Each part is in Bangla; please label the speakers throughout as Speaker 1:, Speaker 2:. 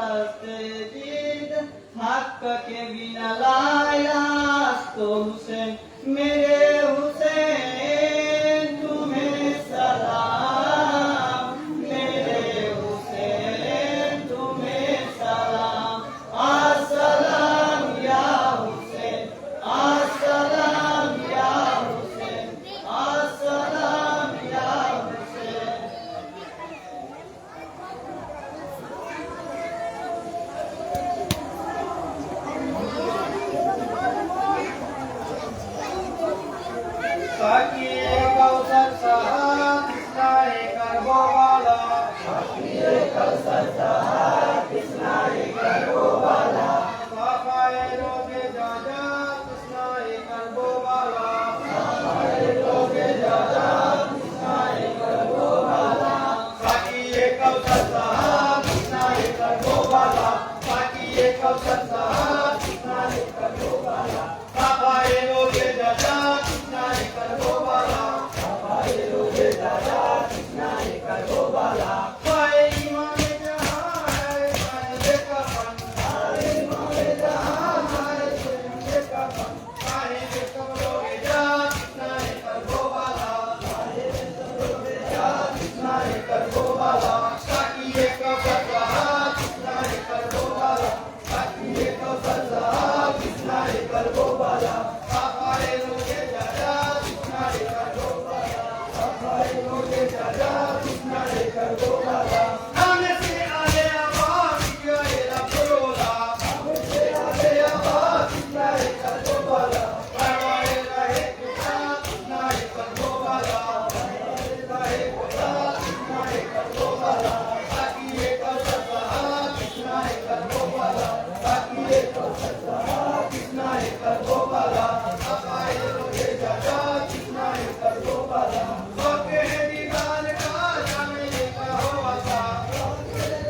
Speaker 1: सस्तेदीद हक के बिना लाया तो हुसैन मेरे हुसैन तुम्हें सलाम मेरे हुसैन तुम्हें सलाम अस्सलाम या हुसैन अस्सलाम या हुसैन अस्सलाम या Hussain Sakiye Kausar Sahat Kisnae Karbo Wala Sakiye Kausar Sahat Kisnae Karbo Wala Safaye Roge Jaja Kisnae Karbo Wala Safaye Roge Jaja Kisnae Karbo Wala Sakiye Kausar Sahat Kisnae Karbo Wala Sakiye Kausar Sahat Kisnae Karbo Wala Safaye Roge Jaja Kisnae Karbo Wala Safaye Roge Jaja Kisnae Karbo Wala Sae Imam Jahan hai Sae Kafan Sae Imam Jahan hai Sae Kafan Sae Roge Jaja Kisnae Karbo Wala Sae Roge Jaja Kisnae Karbo Wala Sakiye Kausar Sahat Kisnae Karbo Wala Sakiye Kausar Sahat Kisnae Karbo Wala Safaye Roge Jaja Kisnae Karbo Wala Safaye Roge Jaja Kisnae Karbo Wala Saamne se aale awaaz kiye Rabbullah Saamne se aale awaaz Kisnae Karbo Wala Parwaye rahe Khuda Kisnae Karbo Wala Parwaye rahe Khuda Kisnae Karbo Wala Sakiye Kausar Sahat Kisnae Karbo Wala Sakiye Kausar Sahat Kisnae Karbo Wala Safaye Roge Jaja Kisnae Karbo Wala Soke didar ka jame ka hua tha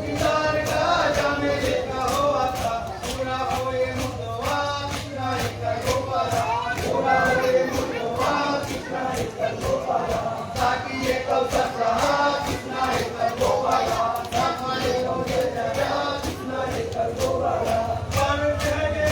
Speaker 1: didar ka jame ka hua tha pura hoye mutwa Kisnae Karbo Wala pura hoye mutwa Kisnae Karbo Wala Sakiye Kausar Sahat Kisnae Karbo Wala Safaye Roge Jaja Kisnae Karbo Wala Par jage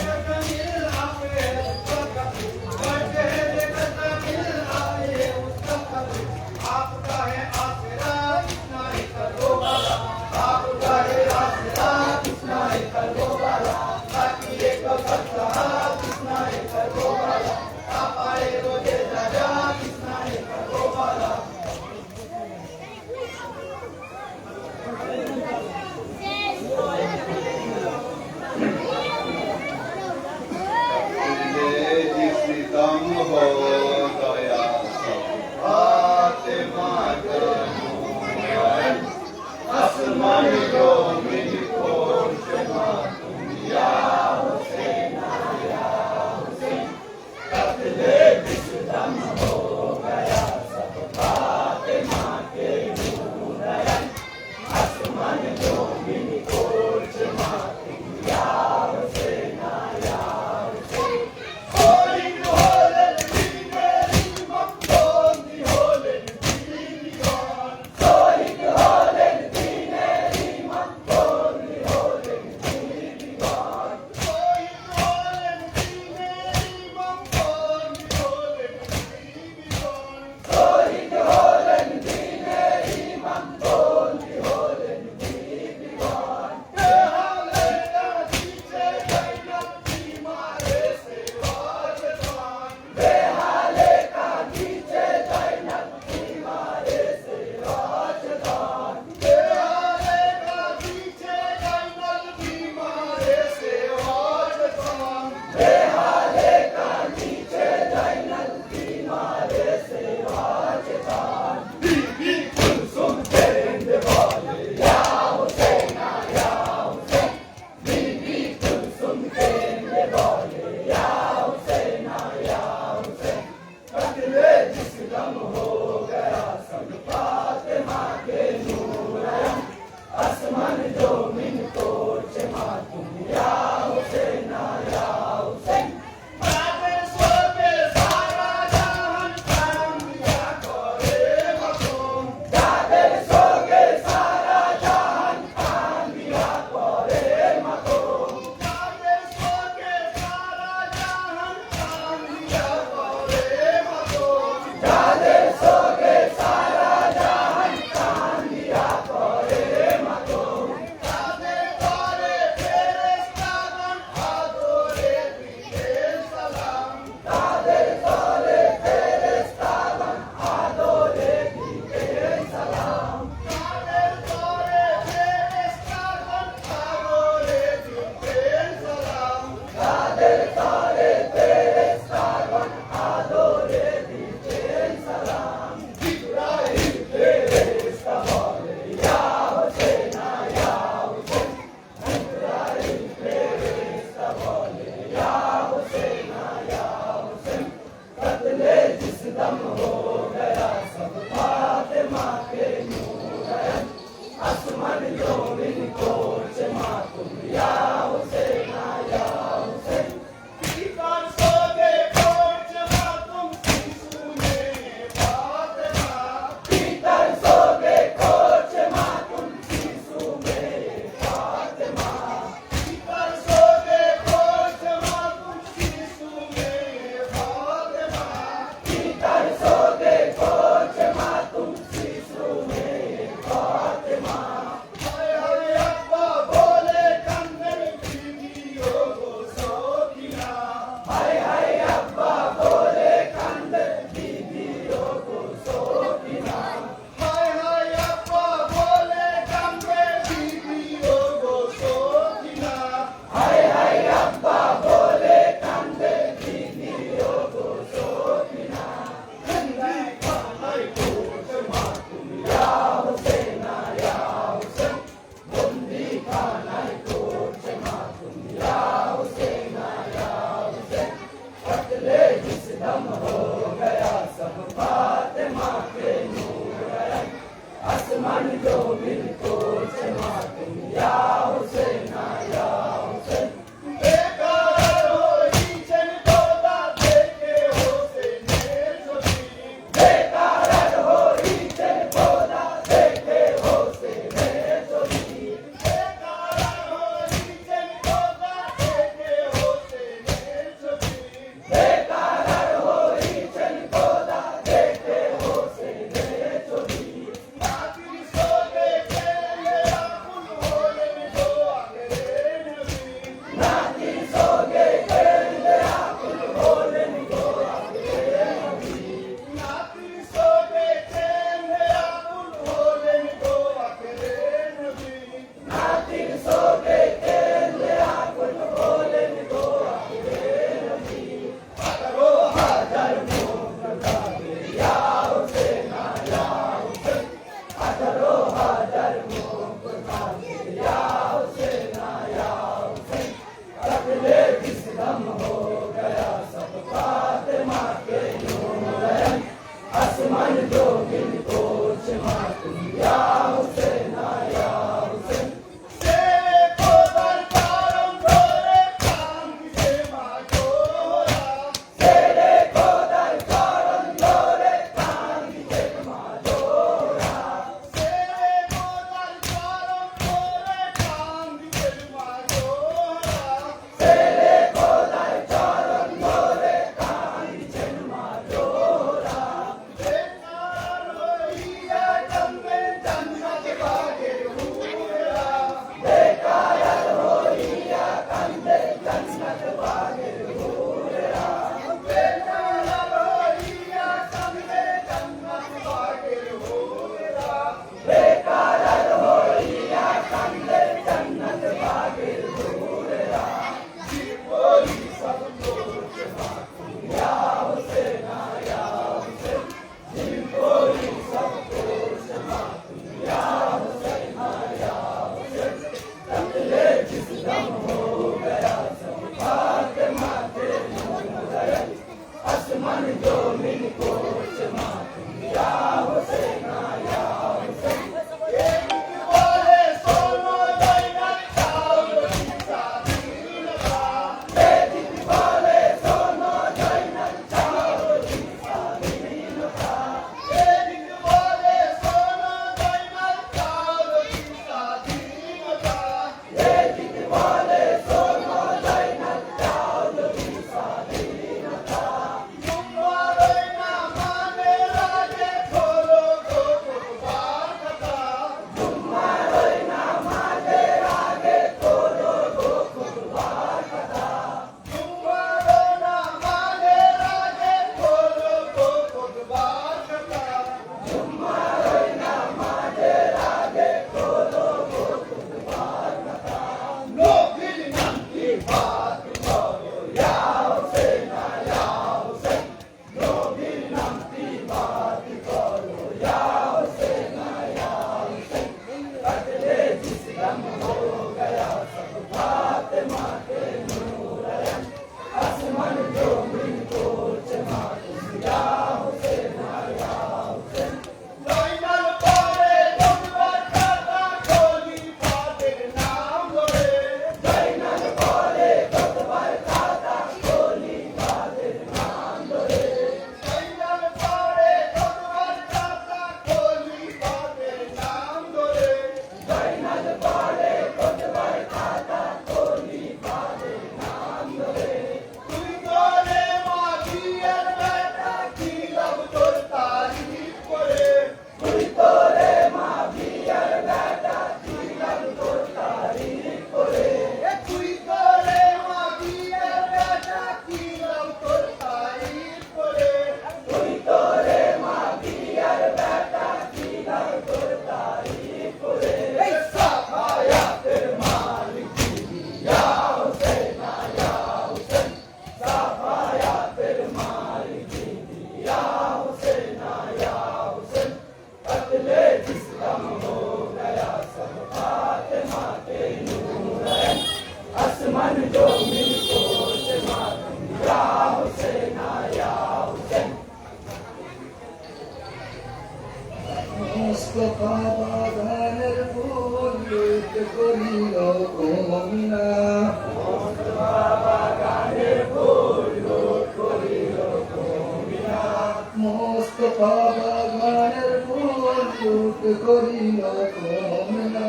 Speaker 1: Mustafa বাগানের ফুল লুট করিল কমনা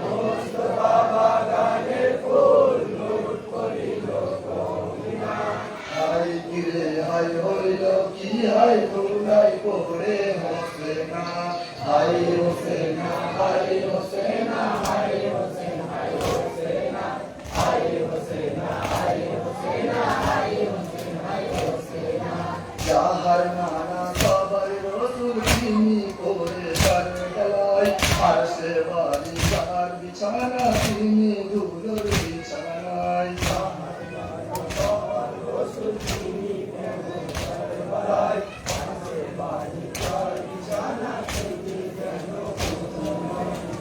Speaker 1: মুস্তফা বাগানের ফুল লুট করিল কমনা হাই গিরে হাই হইল কি হাই ধুলাই পড়ে হোসেনা হাই হোসেনা হাই হোসেনা হাই হোসেনা হাই হোসেনা হাই হোসেনা হাই হোসেনা হাই হোসেনা হাই হোসেনা যাহার নানা সবার রসুল তিনি করে কারবালায় আরশে বাড়ি যার বিছানা তিনি ধুলোর বিছানায়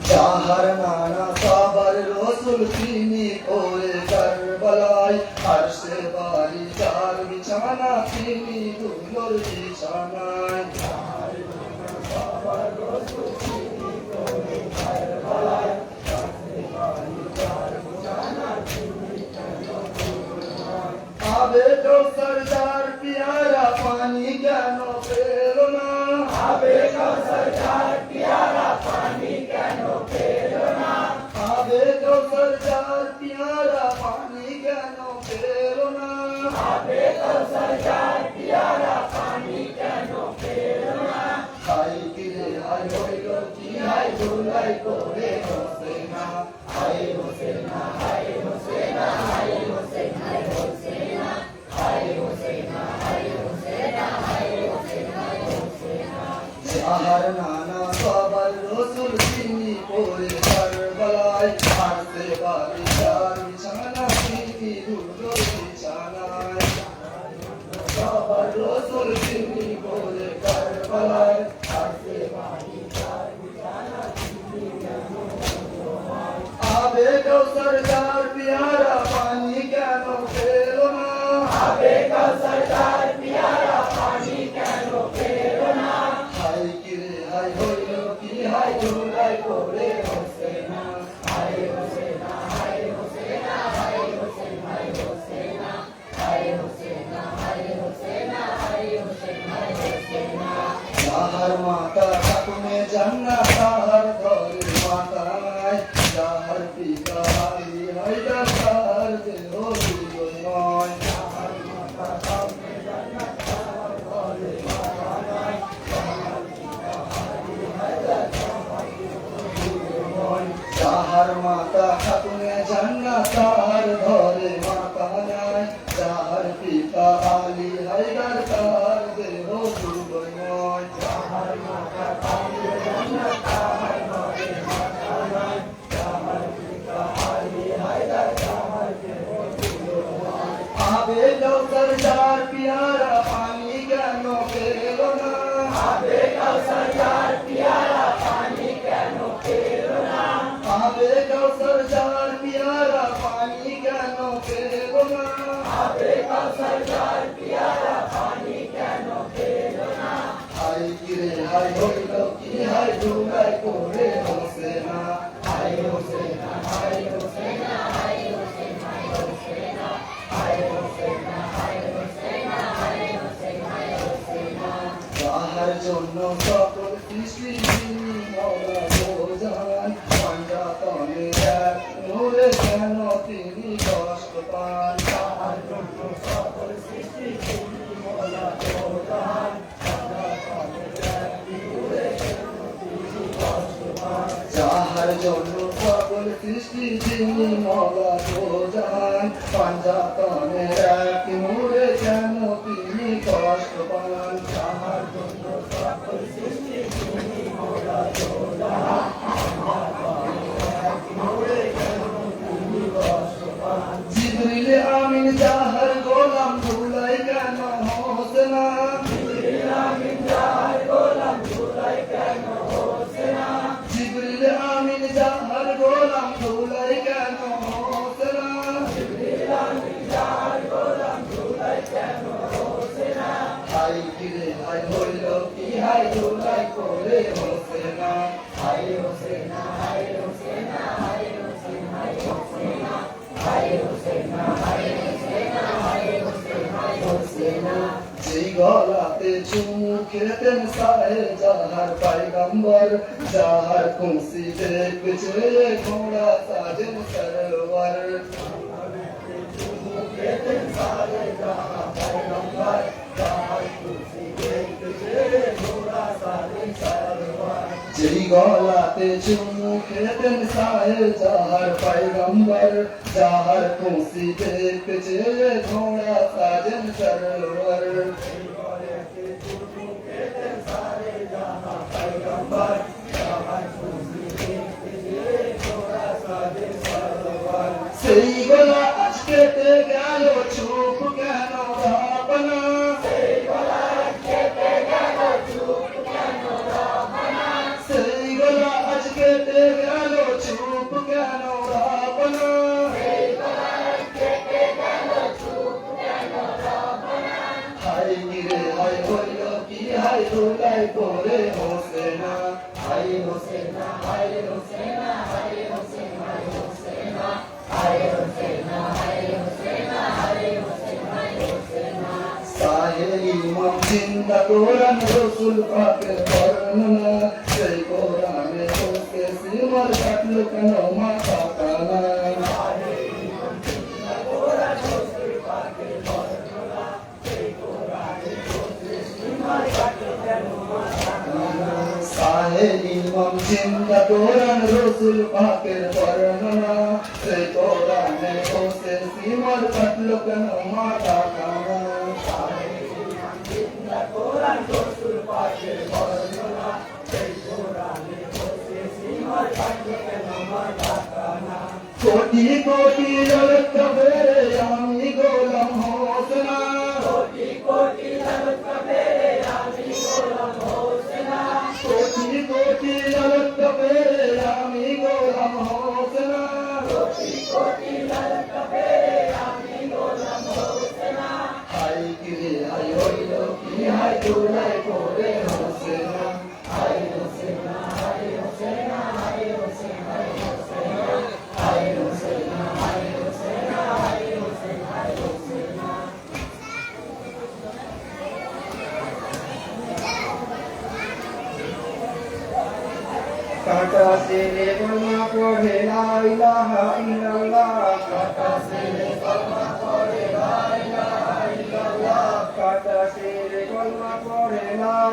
Speaker 1: যাহার নানা সবার রসুল তিনি করে কারবালায় আরশে বাড়ি যার বিছানা তিনি ধুলোর বিছানায় আবে তো সরদার পিয়ারা পানি কেন পেলো না আবে তো সরদার পিয়ারা পানি কেন পেলো না আবে তো সরদার পিয়ারা পানি কেন পেলো না আবে তো সরদার পিয়ারা পানি কেন পেলো না হাই গিরে হাই হইল কি হাই ধুলাই করে হোসেনা হাই হোসেনা হাই হোসেনা হাই হোসেনা হাই হোসেনা হাই হোসেনা হাই হোসেনা হাই হোসেনা হাই হোসেনা যাহার নানা সবার রসুল তিনি করে কারবালায় আরশে বাড়ি যার বিছানা তিনি ধুলোর বিছানায় হাই কিরে হাই হইল কি হাই জুলাই করে হোসেনা যাহার মাতা খাতুনে জান্নাত তাহার ঘরে মাতা নাই যাহার পিতা আলী হায়দার তাহার দেহ দুজন নয় যাহার মাতা খাতুনে জান্নাত তাহার ঘরে মাতা নাই যাহার পিতা আলী হায়দার তাহার দেহ দুজন নয় আবে কাউসার যার পিয়ারা পানি কেন পেল না আবে কাউসার যার পিয়ারা পানি কেন পেল না আবে কাউসার যার পিয়ারা পানি কেন পেল না আবে কাউসার যার পিয়ারা পানি কেন পেল না হাই কিরে হাই হইল কি হাই জুলাই করে হোসেনা হাই হোসেনা হাই হোসেনা হাই হোসেনা হাই হোসেনা হাই হোসেনা হাই হোসেনা হাই হোসেনা হাই হোসেনা যাহার জন্য সকল সৃষ্টি মওলা বোঝান পাঞ্জাতনে এক নূরে কেন তিনি কষ্ট পান যাহার জন্য সকল সৃষ্টি মওলা বোঝান যাহার জন্য সকল সৃষ্টি যিনি মওলা বোঝান পাঞ্জাতনে এক নূরে কেন তিনি কষ্ট পান যাহার জন্য সকল সৃষ্টি যিনি মওলা বোঝান জিবরিল আমিন যাহার গোলাম ধুলাই কেন হোসেনা জিবরিল আমিন যাহার গোলাম ধুলাই কেন হোসেনা জিবরিল আমিন যাহার গোলাম ধুলাই কেন হোসেনা জিবরিল আমিন যাহার গোলাম ধুলাই কেন হোসেনা হাই কিরে হাই হইল কি হাই ধুলাই করে হোসেনা হাই হোসেনা হাই হোসেনা হাই হোসেনা হাই হোসেনা হাই হোসেনা হাই হোসেনা হাই হোসেনা হাই হোসেনা যেই গলাতে চুমু খেতেন সাহেব যাহার পয়গম্বর যাহার খুশি দেখছে ঘোড়া সাজেন সরোবর যেই গলাতে চুমু খেতেন সাহেব যাহার পয়গম্বর যাহার খুশি দেখছে ঘোড়া সাজেন সরোবর সেই গলা আজকে গেল চুপ কেন ভাবনা সেই গলা আজকে গেল চুপ কেন ভাবনা সেই গলা আজকে গেল চুপ কেন ভাবনা সেই গলা আজকে গেল চুপ কেন ভাবনা হাই গিরে হাই হইল কি হাই ধুলাই করে হোসেনা হাই হোসেনা হাই হোসেনা হাই হোসেনা হাই হোসেনা হাই হোসেনা হাই হোসেনা হাই হোসেনা হাই হোসেনা সাহে ইমাম জিন্দা কোরআন রাসূল পাকের বর্ণনা সেই কোরআনে ওকে সিমর কাটলো কেন মাথা কানা সাহে ইমাম জিন্দা কোরআন রাসূল পাকের বর্ণনা সেই কোরআনে ওকে সিমর কাটলো কেন মাথা কানা সাহে ইমাম জিন্দা কোরআন রাসূল পাকের বর্ণনা সেই কোরআনে ওকে সিমর কাটলো কেন মাথা কানা সাহে ইমাম জিন্দা কোরআন রাসূল পাকের বর্ণনা সেই কোরআনে ওকে সিমর কাটলো কেন মাথা কানা কোটি কোটি জগৎ কবেরে আমি গোলাম হোসেনা কোটি কোটি জগৎ কবেরে আমি গোলাম হোসেনা কোটি কোটি জগৎ কবেরে আমি গোলাম হোসেনা কোটি কোটি জগৎ কবেরে আমি গোলাম হোসেনা হাই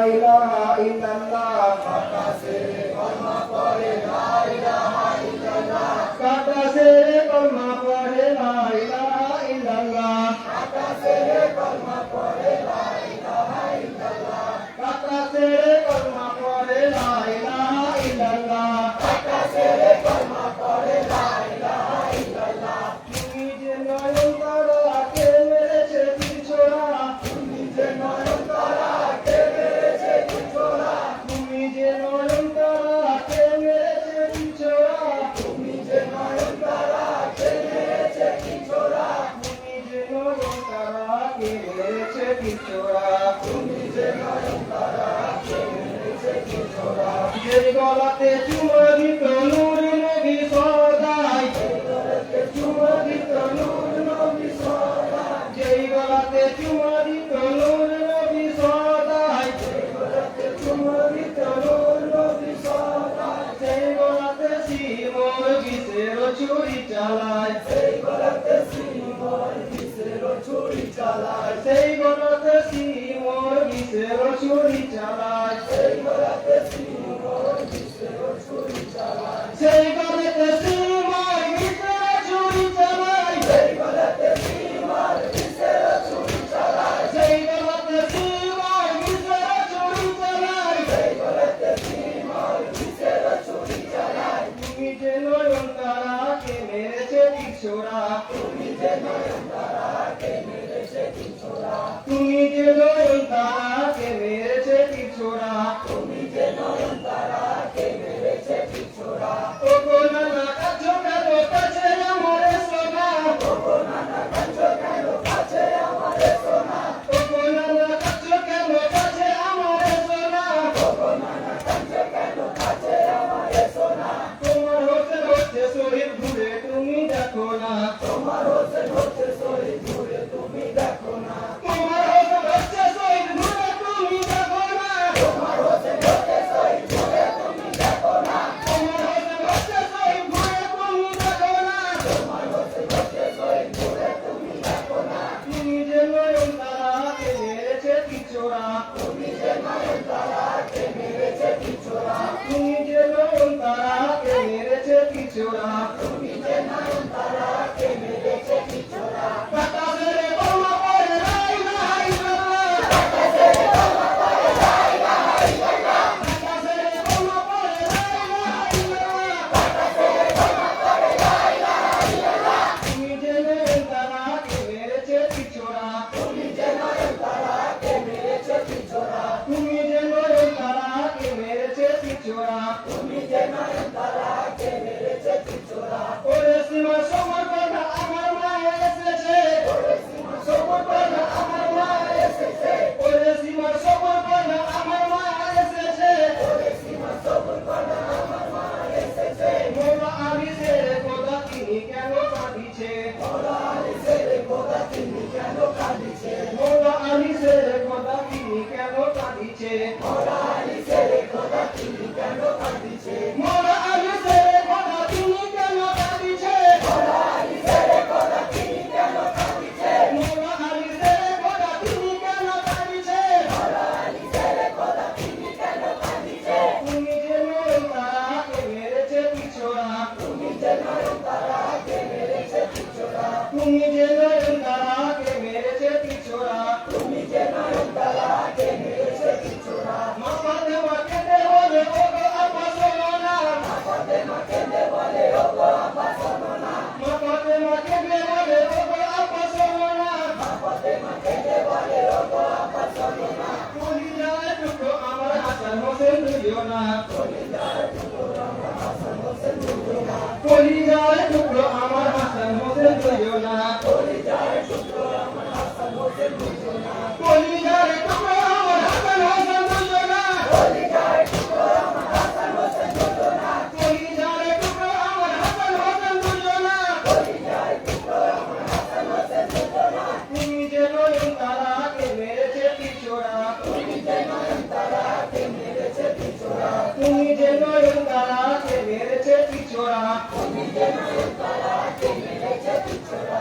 Speaker 1: ইলাহা ইল্লাল্লাহ কাটা ছেড়ে কলমা পড়ে লা ইলাহা ইল্লাল্লাহ কাটা ছেড়ে কলমা পড়ে লা ইলাহা ইল্লাল্লাহ কাটা ছেড়ে কলমা পড়ে লা ইলাহা ইল্লাল্লাহ কাটা ছেড়ে কলমা পড়ে লা ইলাহা ইল্লাল্লাহ কাটা ছেড়ে কলমা পড়ে লা ইলাহা ইল্লাল্লাহ তুমি যে নয়ন তারাকে মেরেছে তীরছোড়া তুমি যে নয়ন তারাকে মেরেছে তীরছোড়া তুমি যে নয়ন তারাকে মেরেছে তীরছোড়া তুমি যে নয়ন তারাকে মেরেছে তীরছোড়া তুমি যে নয়ন তারাকে মেরেছে তীরছোড়া তুমি যে নয়ন তারাকে মেরেছে তীরছোড়া যেই গলাতে চুমা দিত নূর নবী সদাই যেই গলাতে চুমা দিত নূর নবী সদাই যেই গলাতে চুমা দিত নূর নবী সদাই যেই গলাতে চুমা দিত নূর নবী সদাই সেই গলাতে শিমর বিশের ছুরি চালায় সেই গলাতে শিমর বিশের ছুরি চালায় সেই গলাতে শিমর বিশের ছুরি চালায় সেই গলাতে শিমর বিশের ছুরি চালায় সেই গলাতে শিমর বিশের ছুরি চালায় সেই গলাতে শিমর বিশের ছুরি চালায় সেই গলাতে শিমর বিশের ছুরি চালায় সেই গলাতে শিমর বিশের ছুরি চালায় তুমি যে নয়ন তারাকে মেরেছে তীরছোড়া তুমি যে নয়ন তারাকে মেরেছে তীরছোড়া তুমি যে নয়ন তারাকে মেরেছে তীরছোড়া তুমি যে নয়ন তারাকে মেরেছে তীরছোড়া ও গো নানা কাছো কেন কাছে আমারে সোনা ও গো নানা কাছো কেন কাছে আমারে সোনা ও গো নানা কাছো কেন কাছে আমারে সোনা ও গো নানা কাছো কেন কাছে আমারে সোনা তোমার হোসেন হচ্ছে শরীর ঘুরে তুমি দেখো না তোমার হোসেন হচ্ছে শরীর ঘুরে তুমি দেখো না তোমার হোসেন হচ্ছে শরীর ঘুরে তুমি দেখো না তোমার হোসেন হচ্ছে শরীর ঘুরে তুমি দেখো না তোমার হোসেন হচ্ছে শরীর ঘুরে তুমি দেখো না তোমার হোসেন হচ্ছে শরীর ঘুরে তুমি দেখো না তুমি যে নয়ন তারাকে মেরেছে তীরছোড়া তুমি যে নয়ন তারাকে মেরেছে তীরছোড়া তুমি যে নয়ন তারাকে মেরেছে তীরছোড়া তুমি যে নয়ন তারাকে মেরেছে তীরছোড়া কাটা ছেড়ে কলমা পড়ে লা ইলাহা ইল্লাল্লাহ কাটা ছেড়ে কলমা পড়ে লা ইলাহা ইল্লাল্লাহ কাটা ছেড়ে কলমা পড়ে লা ইলাহা ইল্লাল্লাহ কাটা ছেড়ে কলমা পড়ে লা ইলাহা ইল্লাল্লাহ তুমি যে নয়ন তারাকে মেরেছে তীরছোড়া তুমি যে নয়ন তারাকে মেরেছে তীরছোড়া তুমি যে নয়ন তারাকে মেরেছে তীরছোড়া তুমি যে নয়ন তারাকে মেরেছে তীরছোড়া ওরে সীমা সমর করা আমার মা এসেছে ওরে সীমা সমর করা আমার মা এসেছে ওরে সীমা সমর করা আমার মা এসেছে ওরে সীমা সমর করা আমার মা এসেছে মোরা আলী ছেড়ে খোদা তিনি কেন কাঁদিছে মোরা আলী ছেড়ে খোদা তিনি কেন কাঁদিছে মোরা আলী ছেড়ে খোদা তিনি কেন কাঁদিছে মোরা আলী ছেড়ে খোদা তিনি কেন কাঁদিছে মোরা আলী ছেড়ে খোদা তিনি কেন কাঁদিছে মোরা আলী ছেড়ে খোদা তিনি কেন কাঁদিছে মোরা আলী ছেড়ে খোদা তিনি কেন কাঁদিছে মোরা আলী ছেড়ে খোদা তিনি কেন কাঁদিছে তুমি যে নয়ন তারাকে মেরেছে তীরছোড়া তুমি যে নয়ন তারাকে মেরেছে তীরছোড়া তুমি যে নয়ন তারাকে মেরেছে তীরছোড়া তুমি যে নয়ন তারাকে মেরেছে তীরছোড়া মা ফাতেমা কেঁদে বলে ও গো আপা শোনো না মা ফাতেমা কেঁদে বলে ও গো আপা শোনো না মা ফাতেমা কেঁদে বলে ও গো আপা শোনো না মা ফাতেমা কেঁদে বলে ও গো আপা শোনো না কলিজার টুকরো আমার হাসান হোসেন দিও না কলিজার টুকরো আমার হাসান হোসেন দিও না কলিজার টুকরো আমার হাসান হোসেন দিও না কলিজার টুকরো আমার হাসান হোসেন দিও না কলিজার টুকরো আমার হাসান হোসেন দিও না কলিজার টুকরো আমার হাসান হোসেন দিও না কলিজার টুকরো আমার হাসান হোসেন দিও না কলিজার টুকরো আমার হাসান হোসেন দিও না তুমি যে নয়ন তারাকে মেরেছে তীরছোড়া তুমি যে নয়ন তারাকে মেরেছে তীরছোড়া তুমি যে নয়ন তারাকে মেরেছে তীরছোড়া তুমি যে নয়ন তারাকে মেরেছে তীরছোড়া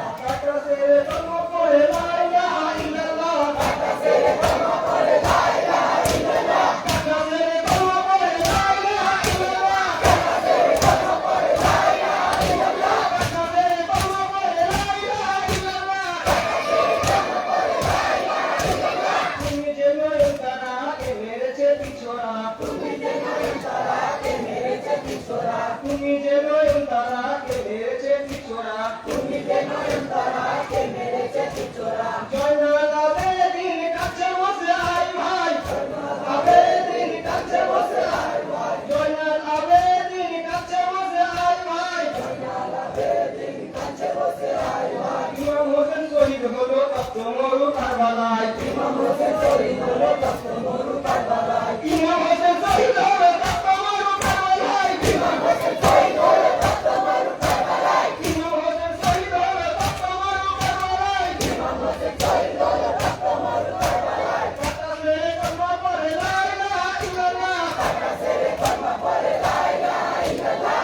Speaker 1: তপ্ত মরু কারবালায় ইমাম হোসেন শহীদ হলো তপ্ত মরু কারবালায় ইমাম হোসেন শহীদ হলো তপ্ত মরু কারবালায় ইমাম হোসেন শহীদ হলো তপ্ত মরু কারবালায় ইমাম হোসেন শহীদ হলো তপ্ত মরু কারবালায় ইমাম হোসেন শহীদ হলো তপ্ত মরু কারবালায় কাটা সেরে কলমা পড়ে লা ইলাহা ইল্লাল্লাহ কাটা সেরে কলমা পড়ে লা ইলাহা ইল্লাল্লাহ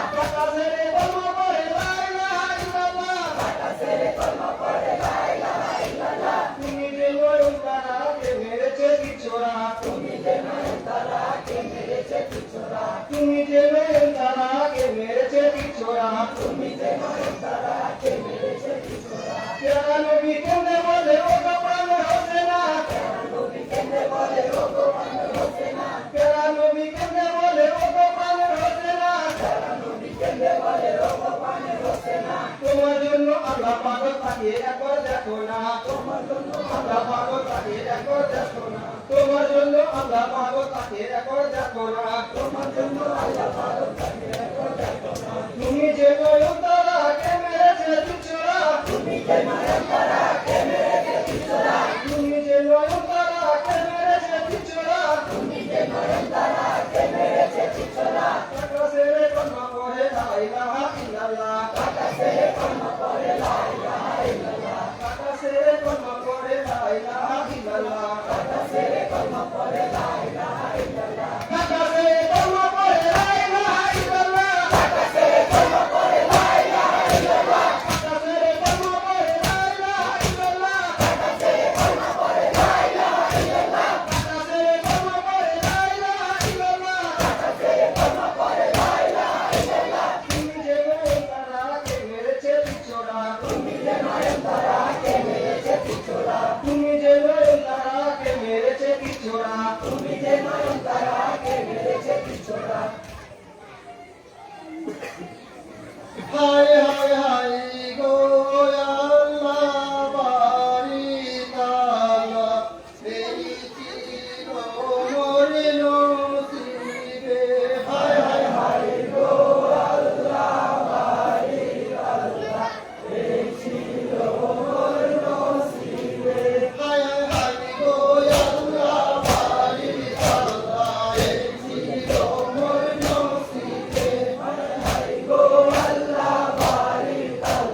Speaker 1: কাটা সেরে কলমা পড়ে লা ইলাহা ইল্লাল্লাহ তুমি যে নয়নতারাকে মেরেছে কিছোরা তুমি যে নয়নতারাকে মেরেছে কিছোরা তুমি যে নয়নতারাকে মেরেছে কিছোরা তুমি যে নয়নতারাকে মেরেছে কিছোরা প্যারা নবী কেমনে বলে ও গো প্রাণ হোসেনা প্যারা নবী কেমনে বলে ও গো প্রাণ হোসেনা প্যারা নবী কেমনে বলে ও গো প্রাণ হোসেনা প্যারা নবী কেমনে বলে ও গো প্রাণ হোসেনা তোমার জন্য আল্লাহ পাগল তাকিয়ে একবার দেখো না তোমার জন্য আল্লাহ পাগল তাকিয়ে একবার দেখো না তোমার জন্য আল্লাহ পাগল তাকিয়ে একবার দেখো না তোমার জন্য আল্লাহ পাগল তাকিয়ে একবার দেখো না তুমি যে নয়নতারাকে মেরেছে কিছোরা তুমি যে নয়নতারাকে মেরেছে কিছোরা তুমি যে নয়নতারাকে মেরেছে কিছোরা তুমি যে নয়নতারাকে মেরেছে কিছোরা কাটা সেরে কলমা পড়ে লা ইলাহা ইল্লাল্লাহ কাটা সেরে কলমা পড়ে লা ইলাহা ইল্লাল্লাহ কাটা সেরে কলমা পড়ে লা ইলাহা ইল্লাল্লাহ কাটা সেরে কলমা পড়ে লা ইলাহা ইল্লাল্লাহ কাটা সেরে কলমা পড়ে লা ইলাহা ইল্লাল্লাহ কাটা সেরে কলমা পড়ে লা ইলাহা ইল্লাল্লাহ কাটা সেরে কলমা পড়ে লা ইলাহা ইল্লাল্লাহ কাটা সেরে কলমা পড়ে লা ইলাহা ইল্লাল্লাহ কাটা সেরে কলমা পড়ে লা ইলাহা ইল্লাল্লাহ কাটা সেরে কলমা পড়ে লা ইলাহা ইল্লাল্লাহ তুমি যে নয়নতারাকে মেরেছে কিছোরা তুমি যে নয়নতারাকে মেরেছে কিছোরা তুমি যে নয়নতারাকে মেরেছে কিছোরা তুমি যে নয়নতারাকে মেরেছে কিছোরা হায় হায় হায় গো আল্লাহ বারিক আল্লাহ এই চির মরে নসিবে হায় হায় হায় গো আল্লাহ বারিক আল্লাহ এই চির মরে নসিবে হায় হায় হায় গো আল্লাহ বারিক আল্লাহ এই চির মরে নসিবে হায় হায় গো আল্লাহ বারিক আল্লাহ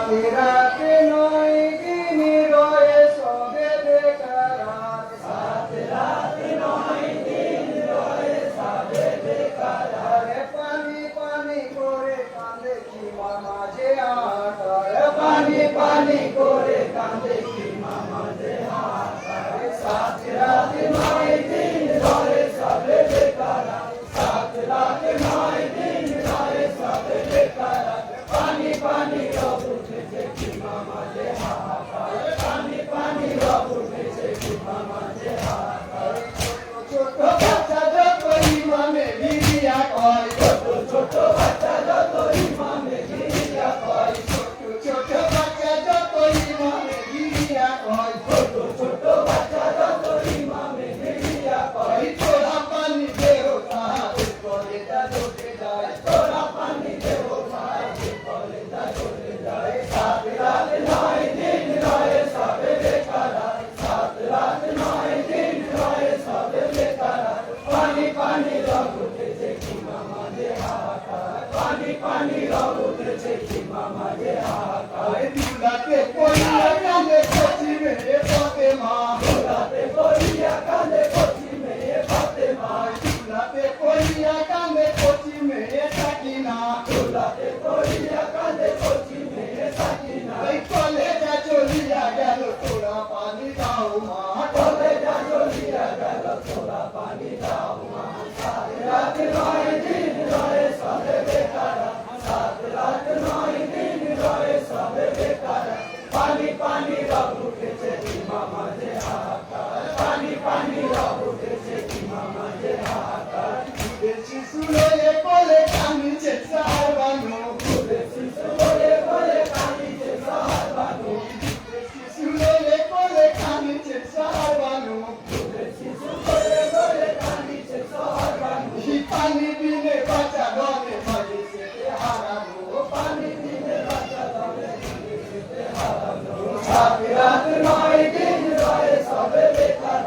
Speaker 1: রাতে নয় দিন রয়ে সবে বেকার রাতে নয় দিন রয়ে সবে বেকার পানি পানি করে কাঁদে কি মামা যে আটায় পানি পানি করে কাঁদে কি মামা যে আটায় রাতে নয় দিন রয়ে সবে বেকার রাতে নয় দিন রয়ে সবে বেকার পানি পানি রব উঠেছে কি মামা যে হাহাকার পানি পানি রব উঠেছে কি মামা যে হাহাকার ছোট বাচ্চা যত ইমামে গিরিয়া কয় ছোট ছোট বাচ্চা যত ইমামে গিরিয়া কয় ছোট বাচ্চা যত ইমামে গিরিয়া কয় ছোট ছোট বাচ্চা যত ইমামে গিরিয়া কয় তোরা পানি দেহ তাহাদের করে তা ঢোকে যায় তোরা পানি দেহ তাহাদের করে তা ঢোকে যায় রাত নয় দিন রয়ে সবে বেকার রাত নয় দিন রয়ে সবে বেকার পানি পানি রব উঠেছে কি মামা যে হাহাকার পানি পানি রব উঠেছে কি মামা যে হাহাকার দুলাতে পড়িয়া কাঁদে কচি মেয়ে ফাতেমা দুলাতে পড়িয়া কাঁদে কচি মেয়ে ফাতেমা দুলাতে পড়িয়া কাঁদে কচি মেয়ে সাকিনা দুলাতে পড়িয়া কাঁদে কচি মেয়ে সাকিনা এই কলেজা চলিয়া গেল তোরা পানি দাও মা কলেজা চলিয়া গেল তোরা পানি দাও মা রাত নয় দিন রয়ে সবে বেকার রাত নয় দিন রয়ে সবে বেকার পানি পানি রব উঠেছে কি মামা যে হাহাকার পানি পানি রব উঠেছে কি মামা যে হাহাকার শিশু লয়ে কোলে কাঁদিছে সাহাবানু শিশু লয়ে কোলে কাঁদিছে সাহাবানু শিশু লয়ে কোলে কাঁদিছে সাহাবানু শিশু লয়ে কোলে কাঁদিছে সাহাবানু পানি দিনে বাঁচা গনে মাঝে হারানো পানি দিনে বাঁচা গনে মাঝে হারানো রাত নয় দিন রয়ে সবে বেকার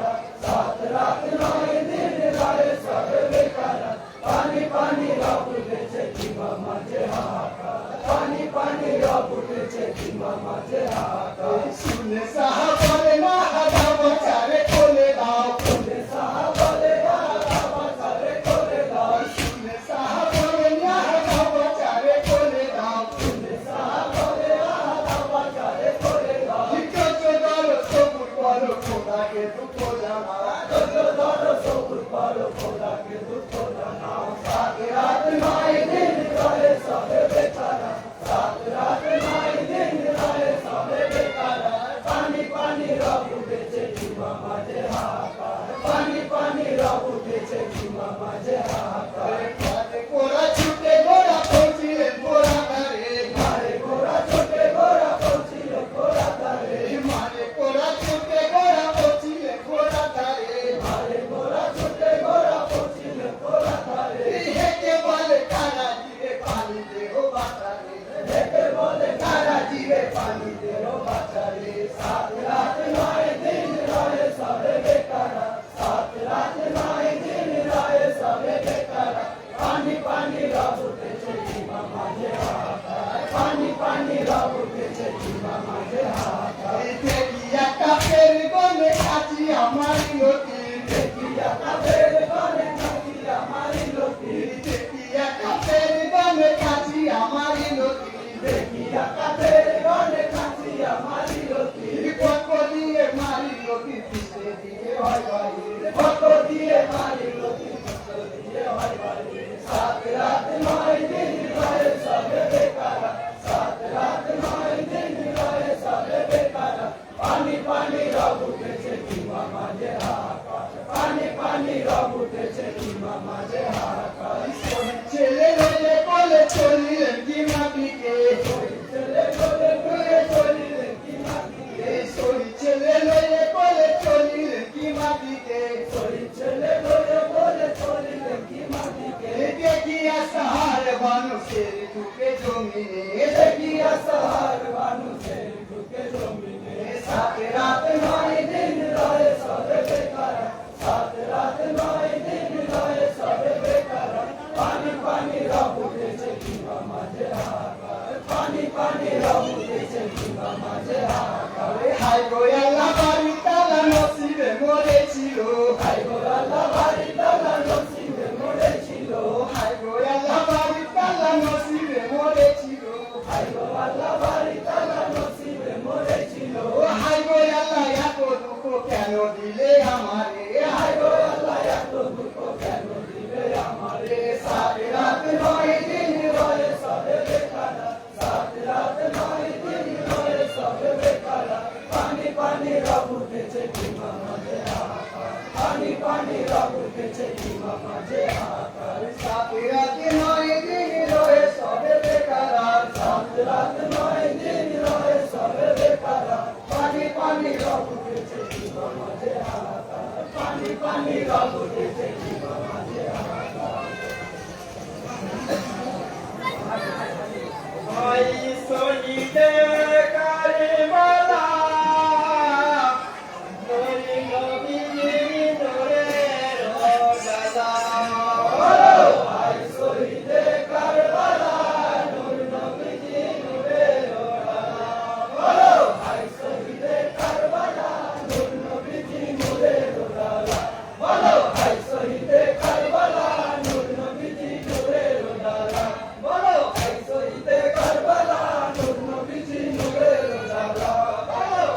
Speaker 1: রাত নয় দিন রয়ে সবে বেকার পানি পানি রব উঠেছে কি মামা যে হাহাকার পানি পানি রব উঠেছে কি মামা যে হাহাকার শুনে সাহা বলে না হাদা বাচারে কোলে দাও শুনে সাহা বলে না হাদা বাচারে কোলে দাও শুনে সাহা বলে না হাদা বাচারে কোলে দাও শুনে সাহা বলে না হাদা বাচারে কোলে দাও যত ধরো সবুর করো খোদাকে দুঃখ জানাও যত ধরো সবুর করো খোদাকে দুঃখ জানাও রাত নয় দিন রয়ে সবে বেকার রাত নয় দিন রয়ে সবে বেকার পানি পানি রব উঠেছে কি মামা যে হাহাকার পানি পানি রব উঠেছে কি মামা যে হাহাকার গোরা ছুটে গোরা পৌঁছিলে গোরা ধারে মারে গোরা ছুটে গোরা পৌঁছিলে গোরা ধারে মারে গোরা ছুটে গোরা পৌঁছিলে গোরা ধারে মারে গোরা ছুটে গোরা পৌঁছিলে গোরা ধারে হেঁটে বলে কারা জিরে পানি দেহ বাঁচারে হেঁটে বলে কারা জিরে পানি দেহ বাঁচারে রাত নয় দিন রয়ে সবে বেকার রাত নয় দিন রয়ে সবে বেকার পানি পানি রব উঠেছে কি মামা যে হাহাকার পানি পানি রব উঠেছে কি মামা যে হাহাকার দেখিয়া কাপের গনে কাছি আমারি লতি দেখিয়া কাপের গনে কাছি আমারি লতি দেখিয়া কাপের গনে কাছি আমারি লতি দেখিয়া কাপের গনে কাছি আমারি লতি কত দিয়ে মারি লতি পিছে দিয়ে হয় ভাই কত দিয়ে মারি লতি পিছে দিয়ে হয় ভাই রাত নয় দিন রয়ে সবে বেকার রাত নয় দিন রয়ে সবে বেকার পানি পানি রব উঠেছে কি মামা যে হাহাকার পানি পানি রব উঠেছে কি মামা যে হাহাকার ছেলে লয়ে কোলে চলিলেন কি মাটিকে ছেলে কোলে লয়ে চলিলেন কি মাটিকে ছেলে লয়ে কোলে চলিলেন কি মাটিকে ছেলে লয়ে কোলে চলিলেন কি মাটিকে দেখিয়া সাহার মানুষের ঢুকে জমিনে দেখিয়া সাহার মানুষের ঢুকে জমিনে রাত নয় দিন রয়ে সবে বেকার রাত নয় দিন রয়ে সবে বেকার পানি পানি রব উঠেছে কি মামা যে হাহাকার মরেছিল, হাই গো আল্লাহ বাড়ির তালা নসিবে মরেছিল, হাই গো আল্লাহ বাড়ির তালা নসিবে মরেছিল, হাই গো আল্লাহ বাড়ির তালা নসিবে মরেছিল, হাই গো আল্লাহ এত দুঃখ কেন দিলে আমারে, হাই গো আল্লাহ এত দুঃখ কেন দিলে আমারে, সাত রাত নয় দিন রয়ে সবে বেকারা, সাত রাত নয় দিন রয়ে সবে বেকারা, পানি পানি রব উঠেছে কি মাঝে হাহাকার, পানি পানি রব উঠেছে কি মাঝে হাহাকার, সাত রাত নয় দিন রয়ে সবে বেকারা, সাত রাত নয় দিন রয়ে সবে বেকারা, পানি পানি রব উঠেছে কি মাঝে হাহাকার, পানি পানি রব উঠেছে কি মাঝে হাহাকার। ভাই শহীদে কারবালা নূরে নবীর নূরের উজালা, ভাই শহীদে কারবালা নূর নবীর নূরের উজালা, ভাই শহীদে কারবালা নূর নবীর নূরের উজালা, ভাই শহীদে কারবালা নূর নবীর নূরের উজালা, ভাই শহীদে কারবালা নূর নবীর নূরের উজালা,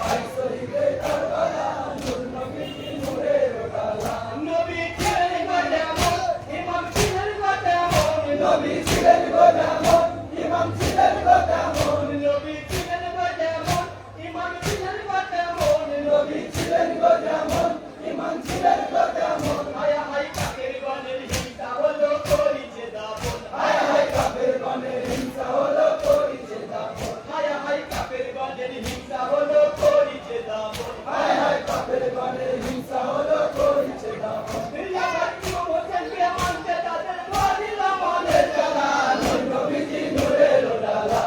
Speaker 1: ভাই শহীদে কারবালা নূর নবীর নূরের উজালা। নবী ছিলেন গো যেমন, ইমাম ছিলেন গো তেমন, নবী ছিলেন গো যেমন, ইমাম ছিলেন গো তেমন, নবী ছিলেন গো যেমন, ইমাম ছিলেন গো তেমন, নবী ছিলেন গো যেমন, ইমাম ছিলেন গো তেমন, হায় হায় কাফের গণের হিংসা হলো করিছে দাপন, হায় হায় কাফের গণের হিংসা হলো করিছে দাপন, হায় হায় কাফের গণের হিংসা হলো করিছে দাপন, হায় হায় কাফের গণের হিংসা হলো করিছে দাপন। মির্জাফর ইমাম হোসেনকে মানতে তাদের দিল মনের জ্বালা, নূর নবীজি নূরের উজালা,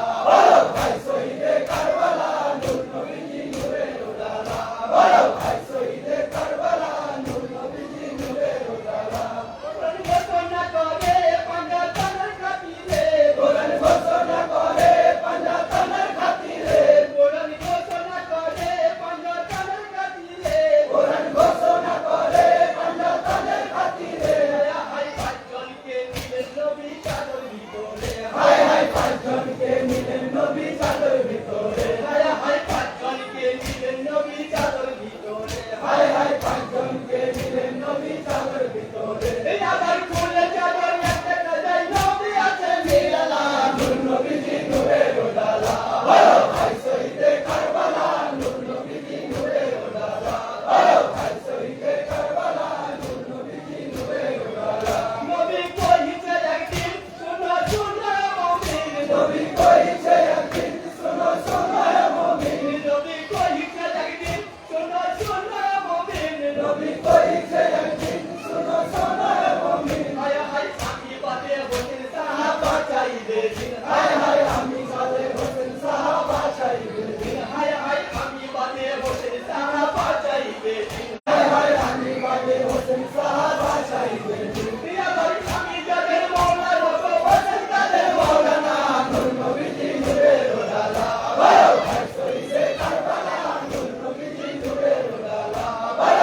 Speaker 1: ভাই শহীদে কারবালা নূর নবীজি নূরের উজালা, ভাই শহীদে কারবালা নূর নবীজি নূরের উজালা। কোরআন ঘোষণা করে পাঞ্জাতনের খাতিরে, কোরআন ঘোষণা করে পাঞ্জাতনের খাতিরে, কোরআন ঘোষণা করে পাঞ্জাতনের খাতিরে, কোরআন ঘোষণা করে পাঞ্জাতনের খাতিরে, হায় পাঁচজনকে নিলেন নবী চাদর ভিতরে, হায় হায় পাঁচজনকে নিলেন নবী চাদর ভিতরে, হায় হায় পাঁচজনকে নিলেন নবী চাদর ভিতরে, হায় হায় পাঁচজনকে নিলেন নবী চাদর ভিতরে, এই আবার খুলে চাদর একটা যাই নবী আছে মিলালা, নূর নবীজি নূরের উজালা, ভাই শহীদে কারবালা নূর নবীজি নূরের উজালা, ভাই শহীদে কারবালা নূর নবীজি নূরের উজালা। নবী কইছে একদিন শোনো শোনো মুমিন, নবী কইছে একদিন শোনো শোনো মুমিন, নবী কইছে একদিন শোনো শোনো মুমিন, নবী কইছে একদিন শোনো শোনো মুমিন, হায় হায় আমি বাদে হোসেন সাহাবা চাইবে দিন, হায় হায় আমি বাদে হোসেন সাহাবা চাইবে দিন, হায় হায় আমি বাদে হোসেন সাহাবা চাইবে দিন, হায় হায় আমি বাদে হোসেন সাহাবা চাইবে দিন, আবার আমি যাদের মওলা হব হোসেন তাদের মওলানা, নূর নবীজি নূরের উজালা, ভাই শহীদে কারবালা নূর নবীজি নূরের উজালা, ভাই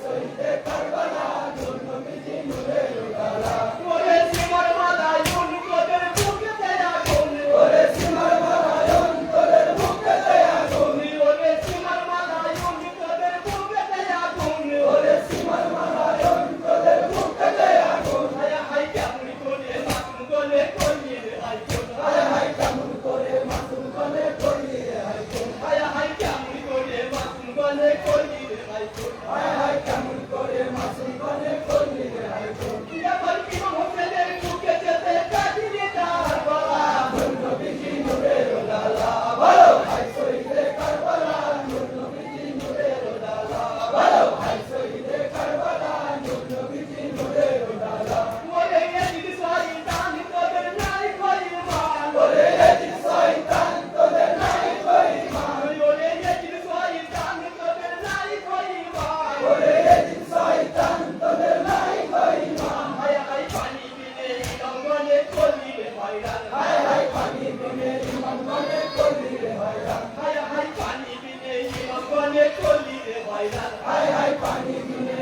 Speaker 1: শহীদে কারবালা নূর নবীজি নূরের উজালা। ওরে সিমার মালায়ুন তোদের বুকেতে আগুন, ওরে সিমার মালায়ুন তোদের বুকেতে আগুন, ওরে সিমার মালায়ুন তোদের বুকেতে আগুন, ওরে সিমার মালায়ুন তোদের বুকেতে আগুন, হায় হায় কেমন করে মাসুম গলে করলি রে আইকুন, হায় হায় কেমন করে মাসুম গলে করলি রে আইকুন, হায় হায় কেমন করে মাসুম গলে করলি রে আইকুন, হায় হায় কেমন করে মাসুম গলে করলি রে আইকুন। এবার ইমাম হোসেনের বুকে যেতে কাটিয়ে তার গলা, নূর নবীজি নূরের উজালা, ভাই শহীদে কারবালা নূর নবীজি নূরের উজালা, ভাই শহীদে কারবালা নূর নবীজি নূরের উজালা। ওরে এজিদ শয়তান তোদের নাই কই মান, ওরে এজিদ শয়তান তোদের নাই কই মান, ওরে এজিদ শয়তান তোদের নাই কই মান, ওরে এজিদ শয়তান তোদের নাই কই মান, হায় হায় পানি বিনে ইমাম গলে করলি রে ভাইরান, হায় হায় পানি বিনে ইমাম গলে করলি রে ভাইরান, হায় হায় পানি বিনে ইমাম গলে করলি রে ভাইরান, হায় হায় পানি বিনে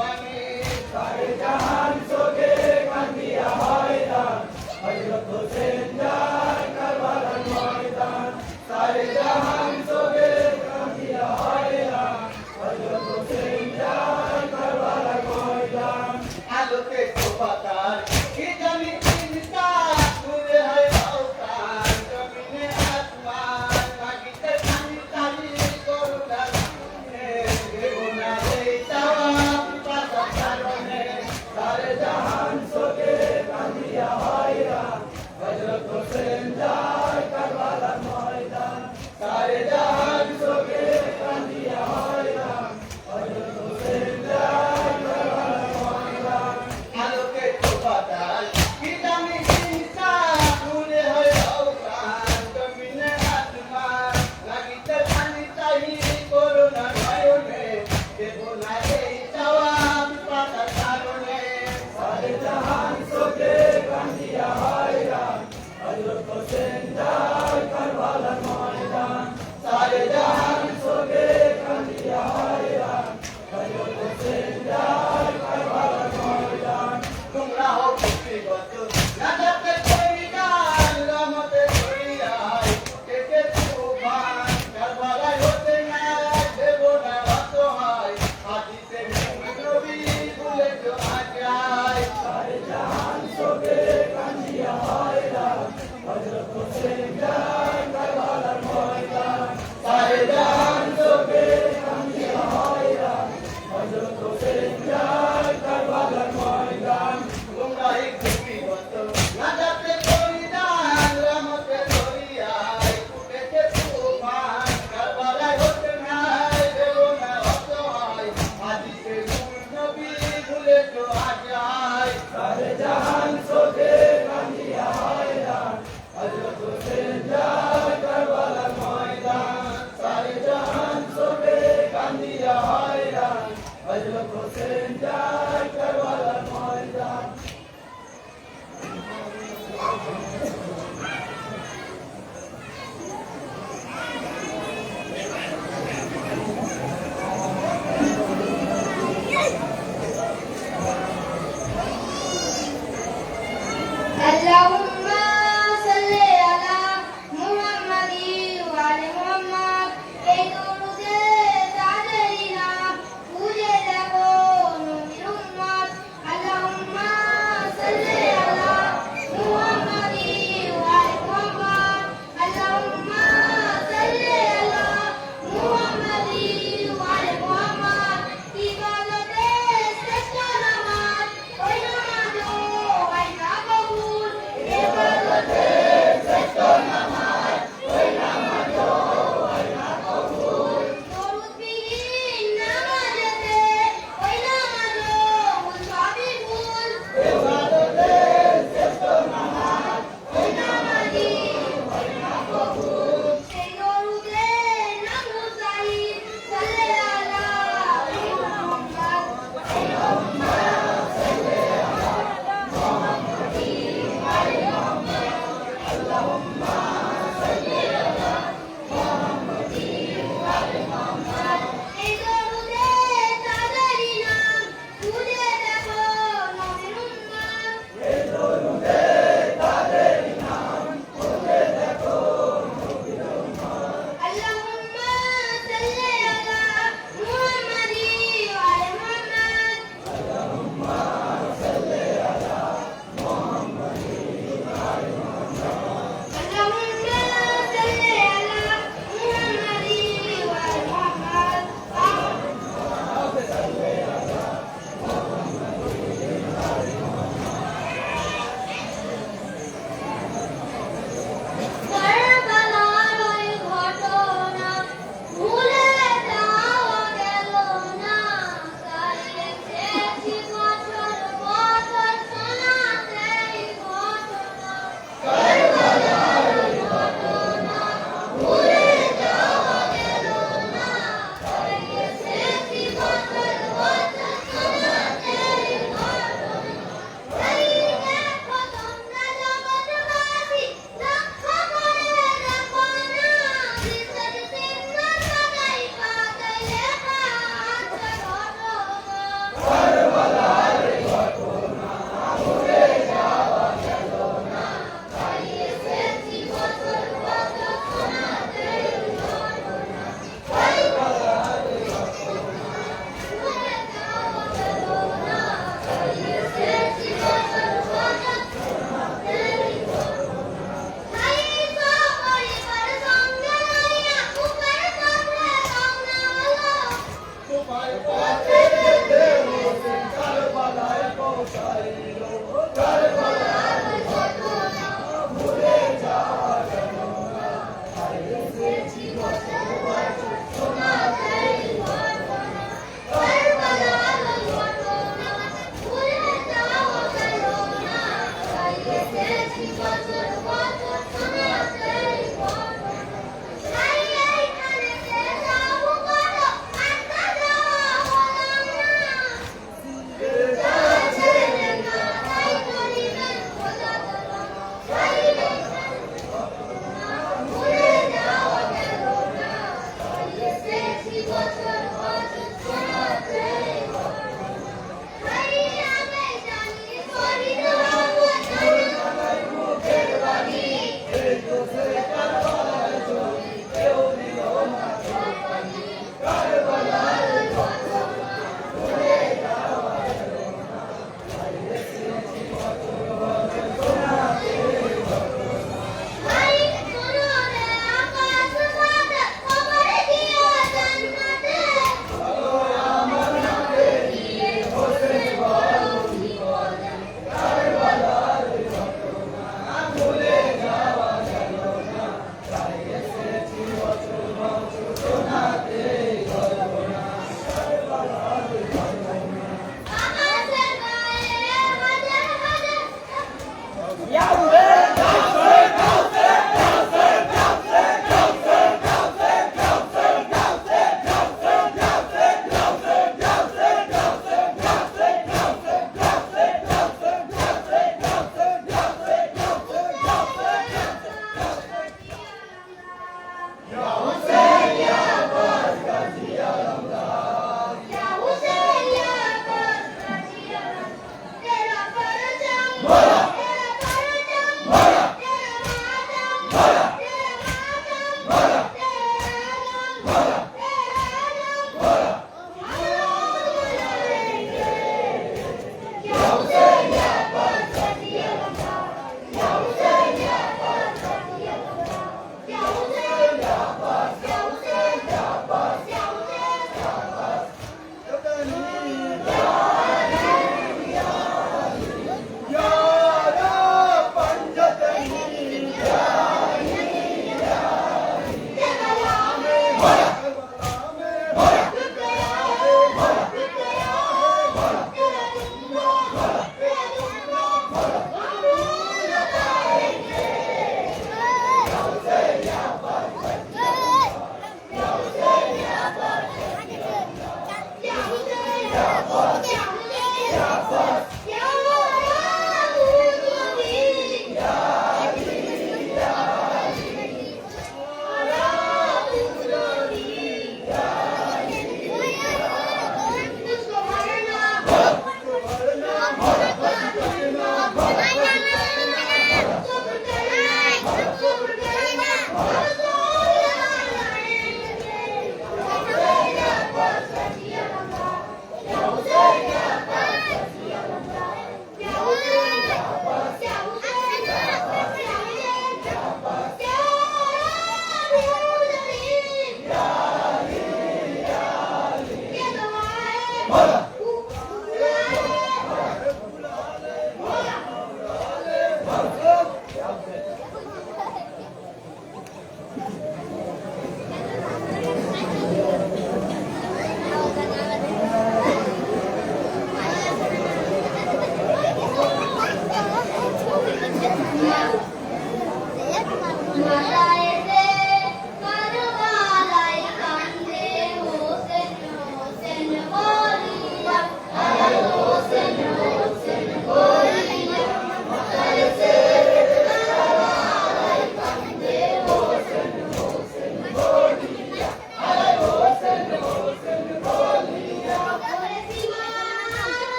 Speaker 1: তুফানে সারে জাহান চোখে কান্দিয়া হয়রান হযরত হোসেন যায় কারবালার ময়দান সারে জাহান চোখে কান্দিয়া হয়রান হযরত হোসেন যায় কারবালার ময়দান আলোকে শোভাতার কি জানি চিন্তা ঘুরে হয় আওতার জমিনে আসমান মাটিতে পানি তালি করুণা বেগুনা রে চাওয়া পিপাসা কারণে সারে জাহান চোখে কান্দিয়া হয়রান হযরত হোসেন যায় কারবালার ময়দান সারে জাহান চোখে কান্দিয়া হয়রান হযরত হোসেন যায় কারবালার ময়দান আলোকে শোভাতার কি জানি চিন্তা ঘুরে হয় আওতার জমিনে আসমান লাগিতে পানি তাহি করুণা নয়নে বেগুনা রে চাওয়া পিপাসা কারণে সারে জাহান চোখে কান্দিয়া হয়রান হযরত হোসেন যায় কারবালার ময়দান সারে জাহান চোখে কান্দিয়া হয়রান হযরত হোসেন যায় কারবালার ময়দান তোমরা হও ব্যক্তিগত নাজাতে কইরান রহমতে কইরাই কেকে তুফান কারবালায় হতে না দেব না অসহায় হাদিসে নবী বলে তো আজায় সারে জাহান চোখে কান্দিয়া হয়রান হযরত হোসেন যায় কারবালার ময়দান সারে জাহান চোখে কান্দিয়া হয়রান হযরত হোসেন যায় কারবালার ময়দান তোমরাই ব্যক্তিগত নাজাতে কইরান রহমতে করিয়াই কুটেতে তুফান কারবালায় হতে নাই দেব না অসহায় হাদিসে নবী ভুলে তো আজায় সারে জাহান চোখে কান্দিয়া হয়রান হযরত হোসেন যায় কারবালার ময়দান সারে জাহান চোখে কান্দিয়া হয়রান হযরত হোসেন যায় কারবালার ময়দান
Speaker 2: اللهم صل على محمد وعلى محمد এই দুরুদে তাদেরিনা বুঝে দেখো নবীর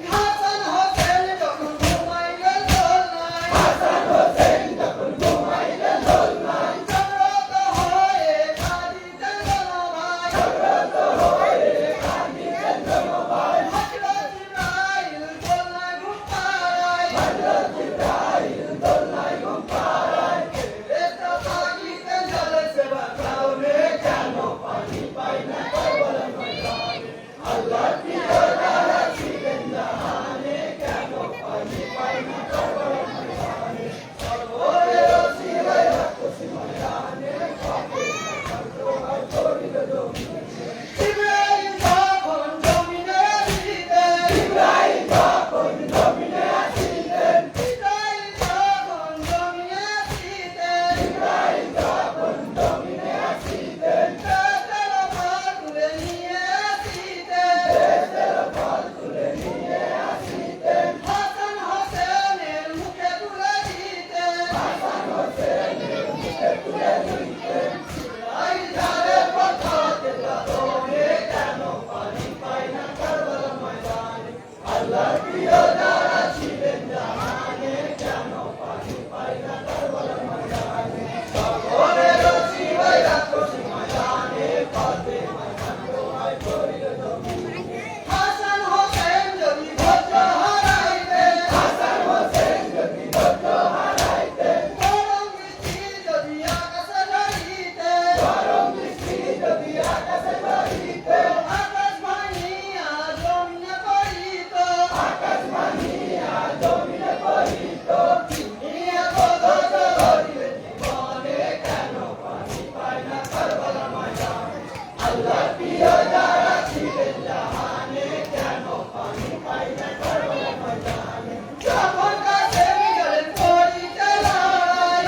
Speaker 1: হাসান হোসেন যখন ঘুমাইলেন দোলনায় জাগ্রত হয়ে কাঁদিতেন জনভাই হযরত জিবরাইল দোলনায় ঘুম পাড়ায় ফেরেশতা থাকিতেন জলে সেবার কারণে কেন পানি পায় না কারবালার ময়দানে আল্লাহর প্রিয় যারা ছিলেন জাহানে কেন পানি পায় না কারবালার ময়দানে সর্বরে রসিলাই রাক্ষসী ময়দানে ফাতেমা সর্বহাই করিল জমিনে জিবরাইল যখন জমিনে আসিতেন জিবরাইল যখন জমিনে আসিতেন দেশের ফল তুলে নিয়ে আসিতেন হাসান হোসেনের মুখে তুলে দিতেন জিবরাইল ঝাড়ে পাঠাতে কারণে কেন পানি পায় না কারবালার ময়দানে আল্লাহর প্রিয় যারা ছিলেন জাহানে কেন পানি পায় না কারবালার ময়দানে সর্বরে রসিলাই রাক্ষসী ময়দানে ফাতেমা সর্বহাই করিল জমিনে হাসান হোসেন যদি ধৈর্য হারাইতেন গরম বৃষ্টি যদি আকাশে ঝরিতেন আকাশ ভাঙিয়া জমিনে পড়িত নিয়ে বদল ধরিলে জীবনে কেন পানি পায় না কারবালার ময়দানে আল্লাহর প্রিয় যারা ছিলেন জাহানে কেন পানি পায় না কারবালার ময়দানে যখন কাসেম গেলেন করিতে লড়াই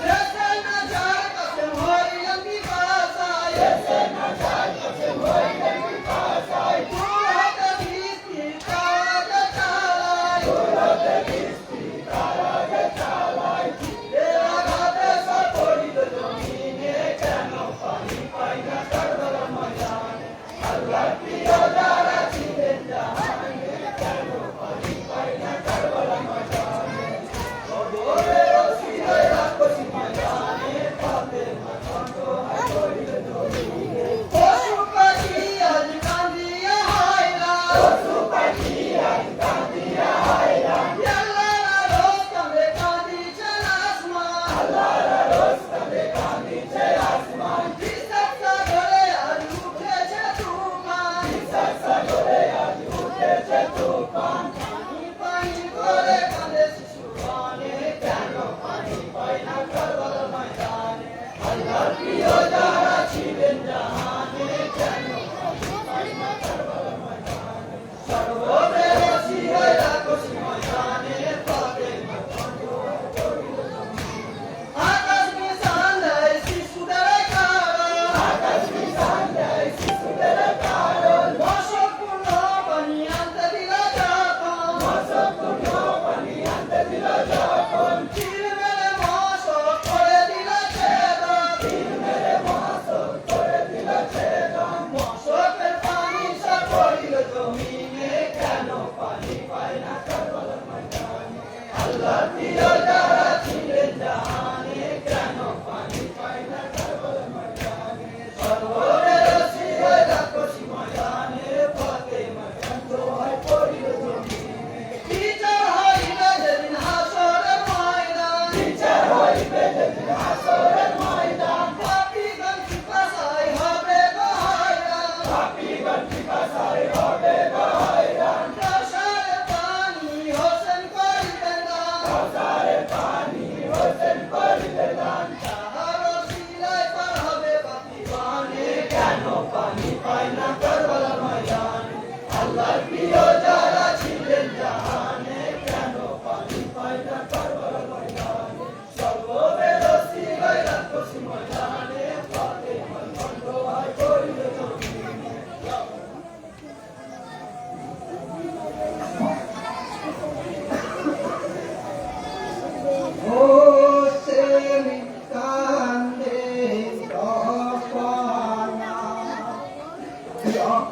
Speaker 1: দেশে না যায় কাসেম হইলেন পিপাসায় দূর হতে বৃষ্টি তারা যে চালায় এর আঘাতে সব পড়িল জমিনে কেন পানি পায় না কারবালার ময়দানে আল্লাহর প্রিয় যারা ছিলেন জাহানে কেন পানি পায় না কারবালার ময়দানে সর্বরে রসিলাই রাক্ষসী ময়দানে ফাতেমা সর্বহাই করিল জমিনে পশু পাখি আজ কান্দিয়া হায়রান আল্লাহর রোজ কাঁদে কাঁদিছে আসমান হিসাব সাগরে আজ উঠেছে তুফান পানি পানি করে কাঁদে শিশুগণে কেন পানি পায় না কারবালার ময়দানে আল্লাহর প্রিয় যারা ছিলেন জাহানে কেন পানি পায় না কারবালার ময়দানে সর্বরে রসিলাই রাক্ষসী ময়দানে ফাতেমা সর্বহাই করিল জমিনে আকাশ মিশান দেয় শিশুদের কারণ মশকপূর্ণ পানি আনতে দিল যখন তীর মেরে মশক করে দিল ছেদন মশকের পানি সব পড়িল জমিনে কেন পানি পায় না কারবালার ময়দানে আল্লাহর প্রিয় যারা ছিলেন জাহানে কেন পানি পায় না কারবালার ময়দানে সর্বরে রসিলাই রাক্ষসী ময়দানে ফাতেমা সর্বহাই করিল জমিনে বিচার হইবে যেদিন হাসরের ময়দান পাপীগণ পিপাসায় হবে গো হয়রান কাউসারের পানি হোসেন করিবেন দান তাহার রসিলায় পার হবে পাপীগণে কেন পানি পায় না কারবালার ময়দানে আল্লাহর প্রিয় যারা ছিলেন জাহানে কেন পানি পায় না কারবালার ময়দানে সর্বরে রসিলাই রাক্ষসী ময়দানে ফাতেমা সর্বহাই করিল জমিনে
Speaker 3: Thank you.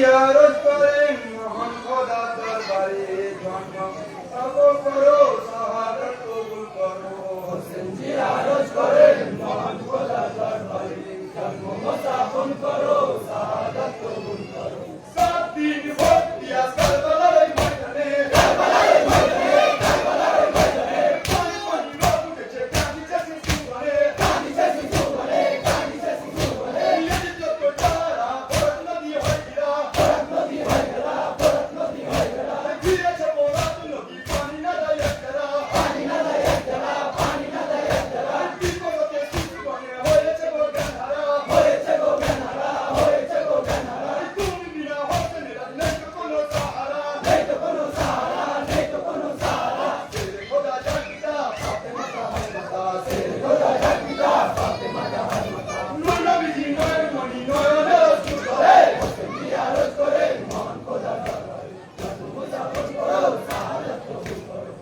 Speaker 1: জিয়ারত করেন মহান খোদার দরবারে জন্ম সফল করো শাহাদাত কবুল করো হোসেন জিয়ারত করেন মহান খোদার দরবারে জন্ম সফল করো শাহাদাত কবুল করো সাত দিন ভোট দিয়া কারবালার ময়দানে কারবালার ময়দানে কারবালার ময়দানে পানি পানি রব উঠেছে কাঁদিছে সুবহানে কাঁদিছে সুবহানে কাঁদিছে সুবহানে এই যত তারা ভরত নদী হয়ে গেলা ভরত নদী হয়ে গেলা ভরত নদী হয়ে গেলা ফিরেছে ভরত নদী পানি না দেয় একলা পানি না দেয় একলা পানি না দেয় একলা বিপদে সুবহানে হয়েছে গো গানহারা হয়েছে গো গানহারা হয়েছে গো গানহারা তুমি বিনা হোসেনের নেই তো কোনো সাহারা নেই তো কোনো সাহারা নেই তো কোনো সাহারা তেরে খোদা জাগিতা ফাতেমা হাজমাতা তেরে খোদা জাগিতা ফাতেমা হাজমাতা নূর নবীজি নয়ন মনি নয়নে রসুল করে হোসেন জিয়ারত করে মহান খোদা দরবারে যত মুসাফির করো শাহাদাত কবুল করো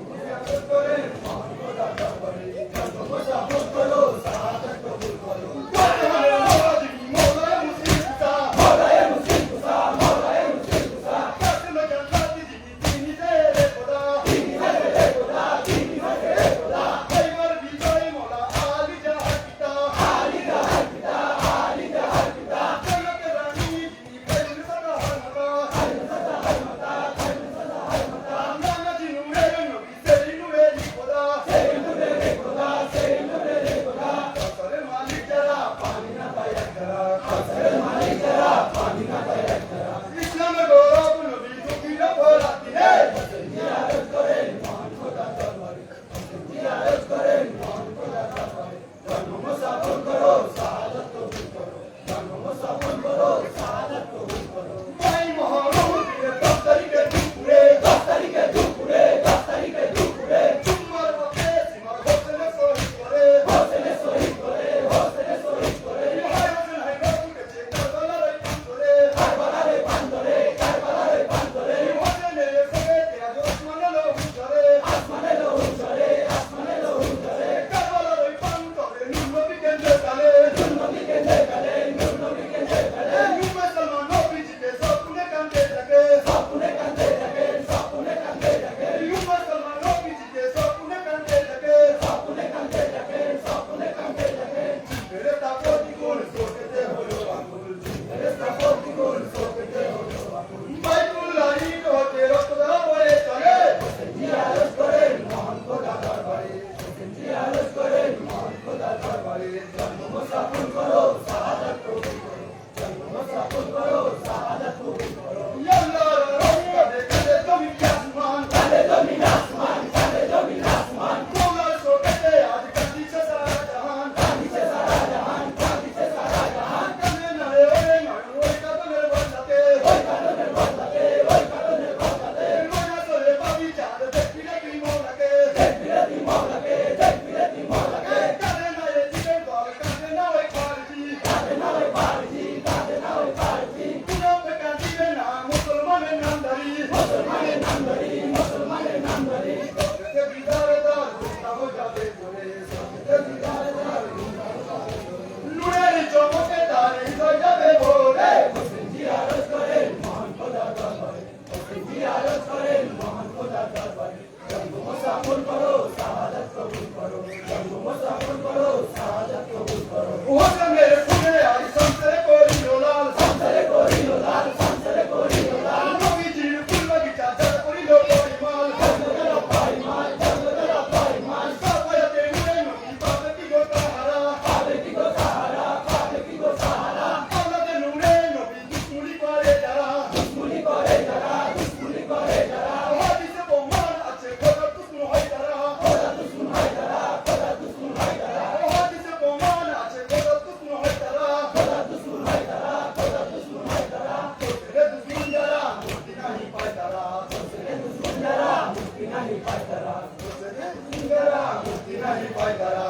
Speaker 1: জিয়ারত করে মহান খোদা দরবারে যত মুসাফির করো শাহাদাত কবুল করো বর্তমানে নওয়াজি মওলায়ে মুসলিম কুসা মওলায়ে মুসলিম কুসা মওলায়ে মুসলিম কুসা কাসিমে জান্নাতি জিনি তিনি রে খোদা তিনি রে খোদা তিনি রে খোদা এইবার বিজয় মওলা আলী জাহার পিতা আলী জাহার পিতা আলী জাহার পিতা জগতে রানী জিনি প্রেম সদা হরমতা হরমতা হরমতা হরমতা হরমতা নানা জি নূরে নবী সেই নূরে খোদা সেই নূরে খোদা সেই নূরে খোদা আসরের মালিক যারা পানি না পায় একরা আসরের মালিক যারা পানি না পায় একরা ইসলামের গৌরব নবী ফকির ভোলা দিনে হোসেন জিয়ারত করেন মহান খোদা দরবারে হোসেন জিয়ারত করেন মহান খোদা দরবারে জন্ম মুসাফির করো শাহাদাত কবুল করো জন্ম মুসাফির করো শাহাদাত কবুল করো ভাই মহানবীর 10 তারিখে দুপুরে 10 তারিখে দুপুরে 10 তারিখে দুপুরে তোমার পথে সীমার হোসেন শহীদ করে হোসেন শহীদ করে হোসেন শহীদ করে ভাই হোসেন হায়দার উঠেছে কারবালার প্রান্তরে কারবালার প্রান্তরে কারবালার প্রান্তরে হোসেনের সঙ্গে তেজ আসমানে লহু ঝরে আসমানে লহু ঝরে আসমানে লহু ঝরে কারবালার প্রান্তরে নূর নবী কেন্দ্রে কালে নূর নবী কেন্দ্রে কালে নূর নবী কেন্দ্রে কালে মুসলমান নবীজিকে সপনে কাঁদতে থাকে সপনে কাঁদতে থাকে সপনে কাঁদতে থাকে মুসলমান নবীজিকে সপনে কাঁদতে থাকে সপনে কাঁদতে থাকে সপনে কাঁদতে থাকে ফেরে তাপতি কোন সোকেতে হলো আকুল ফেরে তাপতি কোন সোকেতে হলো আকুল বাইতুল্লাহ ঈদ হতে রক্তধারা বয়ে চলে হোসেন জিয়ারত করেন মহান খোদা দরবারে হোসেন জিয়ারত করেন মহান খোদা দরবারে জন্ম মুসাফির করো শাহাদাত কবুল করো জন্ম মুসাফির করো শাহাদাত কবুল করো আল্লাহর রহমতে কাঁদে জমিন আসমান কাঁদে জমিন আসমান কাঁদে জমিন আসমান তোমার শোকেতে আজ কাঁদিছে সারা জাহান কাঁদিছে সারা জাহান কাঁদিছে সারা জাহান কাঁদে না রে ওরে নয় ওই কাঁদনের বদলাতে ওই কাঁদনের বদলাতে ওই কাঁদনের বদলাতে মায়া চলে পাবি চাঁদ দেখবি রে তুই মওলাকে দেখবি রে তুই মওলাকে দেখবি রে তুই মওলাকে কাঁদে না রে জীবের দল কাঁদে না ওই খারজি কাঁদে না ওই খারজি কাঁদে না ওই খারজি পুরো কাঁদিবে না মুসলমানের নামধারী মুসলমানের নামধারী মুসলমানের নামধারী সত্যে বিদারে দার গুস্তাব যাবে করে সত্যে বিদারে দার গুস্তাব যাবে করে নুরের চমকে তার হৃদয় যাবে ভরে হোসেন জিয়ারত করেন মহান খোদা দরবারে হোসেন জিয়ারত করেন মহান খোদা দরবারে জন্ম মুসাফির করো শাহাদাত কবুল করো জন্ম মুসাফির করো শাহাদাত কবুল করো হোসেনের ফুলে আজ সংসারে করিল লাল সংসারে করিল লাল সংসারে করিল লাল নবীজির ফুল বাগিচা যার করিল পরিমাল জগতের পরিমাল জগতের পরিমাল সাফায়াতে নুরে নবী পাবে কি গো সাহারা পাবে কি গো সাহারা পাবে কি গো সাহারা আল্লাহর নুরে নবী দুশ্মনী করে যারা দুশ্মনী করে যারা দুশ্মনী করে যারা হাদিসে প্রমাণ আছে খোদা দুশ্মন হয় যারা খোদা দুশ্মন হয় যারা খোদা দুশ্মন হয় যারা হাদিসে প্রমাণ আছে খোদা দুশ্মন হয় যারা খোদা দুশ্মন হয় যারা খোদা দুশ্মন হয় যারা তোরে দুশ্মন যারা মুক্তি নাহি পায় তারা তোরে দুশ্মন যারা মুক্তি নাহি পায় তারা তোরে দুশ্মন যারা মুক্তি নাহি পায় তারা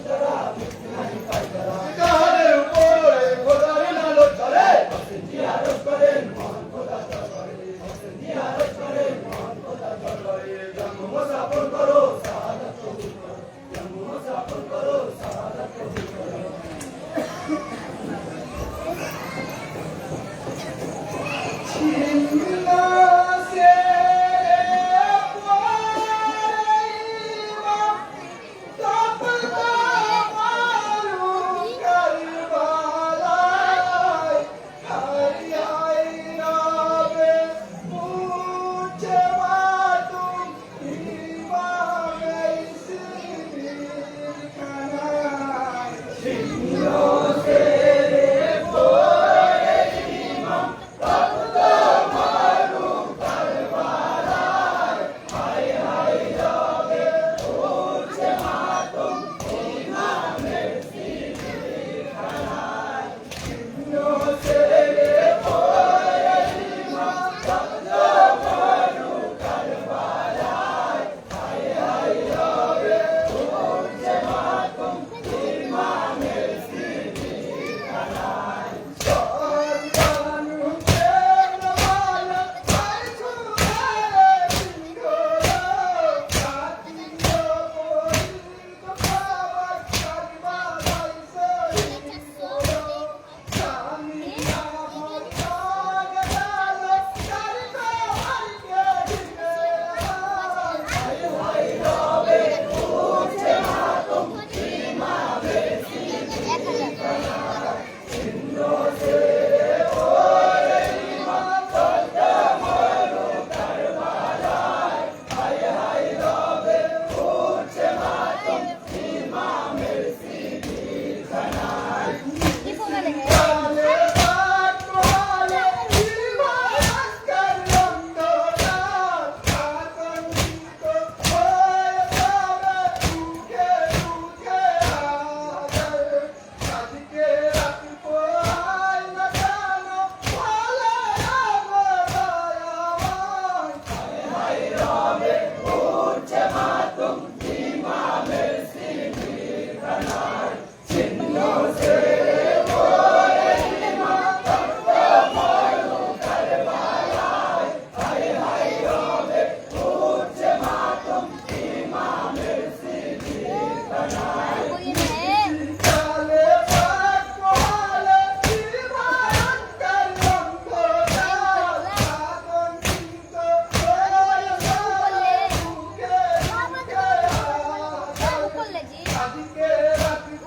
Speaker 1: যারা মুক্তি নাহি পায় তারা কাহাদের উপরে খোদার নালো চলে হোসেন জিয়ারত করেন মহান খোদা দরবারে হোসেন জিয়ারত করেন মহান খোদা দরবারে জন্ম মুসাফির করো শাহাদাত কবুল করো জন্ম মুসাফির করো শাহাদাত কবুল করো চলে পাক বলে জীবনকার লম্বদার আগুন কিন্তু হয়ে যায় বুকে বুকে আদিকে রাখি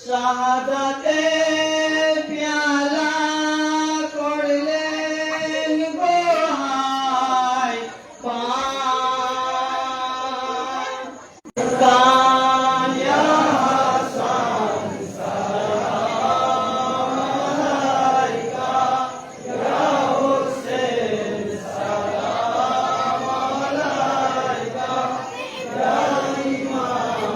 Speaker 1: শাহাদাতে প্যালা করলেন গোহাই পান কানিয়া হাসান সালাম আলাইকা ইয়া হুসেন সালাম আলাইকা ইয়া ইমাম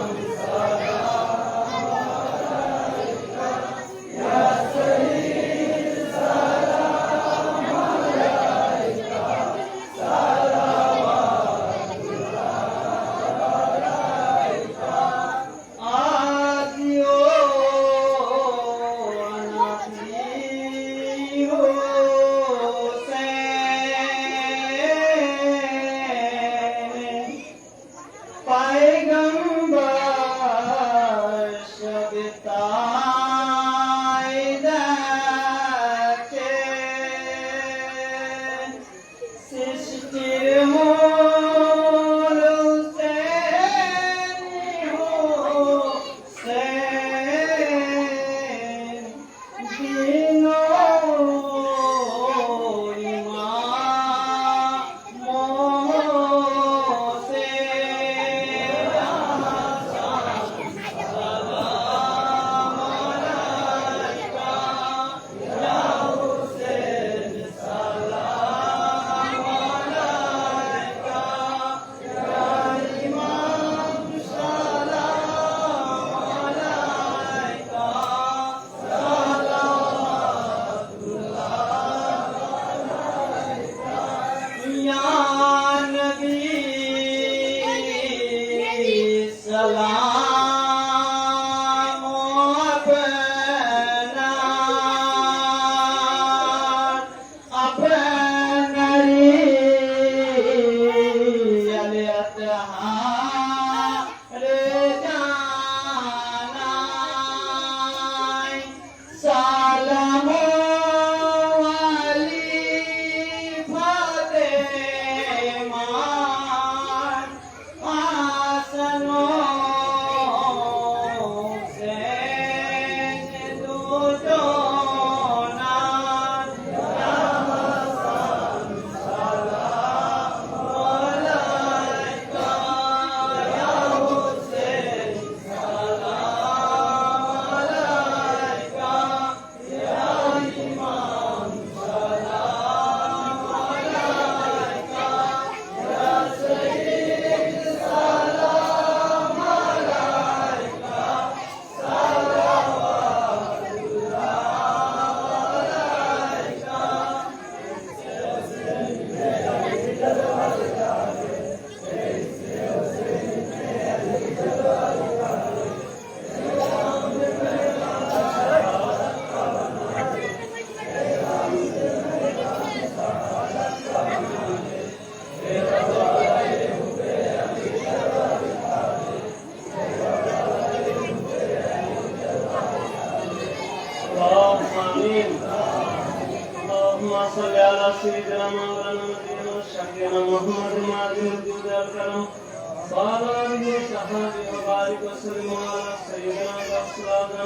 Speaker 1: पैगंबर शब्ताई देखे सृष्टिर मूल से सलाम अपनरी रे जाना सलाम वाली फातिमा आसनो اللهم صل على سيدنا مولانا نبينا شفيعنا محمد معدن الجود والكرم وعلى اله وصحبه وبارك وسلم على سيدنا رسولنا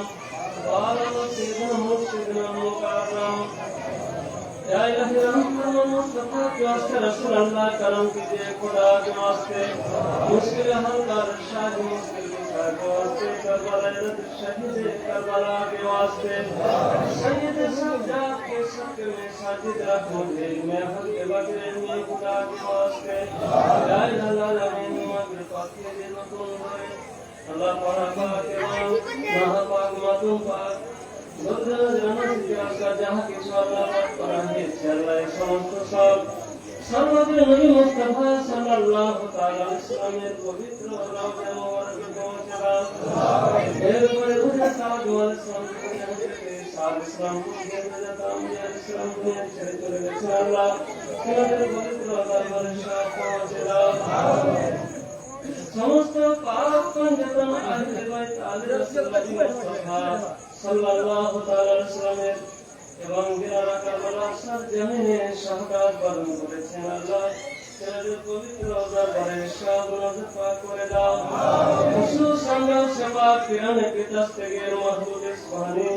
Speaker 1: وعلى سيدنا مرشدنا مكرم या इलाही रहमत मुस्तफा के वास्ते रसूल अल्लाह करम कीजिए खुदा के वास्ते मुश्किल हल का रशाद मुश्किल के वास्ते करबला शहीद करबला के वास्ते शहीद सज्जाद के शक्ल में साजिद रखो दिल में हक के बकरे में खुदा के वास्ते ला इलाहा इल्लल्लाह मगफिरत के दिल तुम होए अल्लाह पाक के महापाक मातूम पाक दुर्गा जन्नत का जहां के अल्लाह पर है अल्लाह समस्त सब सर्वत्र नबी मुस्तफा सल्लल्लाहु ताला अलैहि वसल्लम ने पवित्र रोज़े मुबारक को पहुंचा मेरे बड़े बुजुर्ग साहब वाले संत के साथ इस्लाम के नजाम या इस्लाम के चरित्र में अल्लाह तेरे पवित्र रोज़ा पर शाह पहुंचा समस्त पाप पंजतन अहले बैत आले रसूल मुस्तफा सल्लल्लाहु ताला अलैहि वसल्लम এবং যারা কারবালার জমিনে শাহাদাত বরণ করেছেন আল্লাহ তাদের পবিত্র দরবারে শাহাদাত পাক করে দাও খুশুস আমরা সেবা কিরানে के दस्तगीर महबूब सुभानी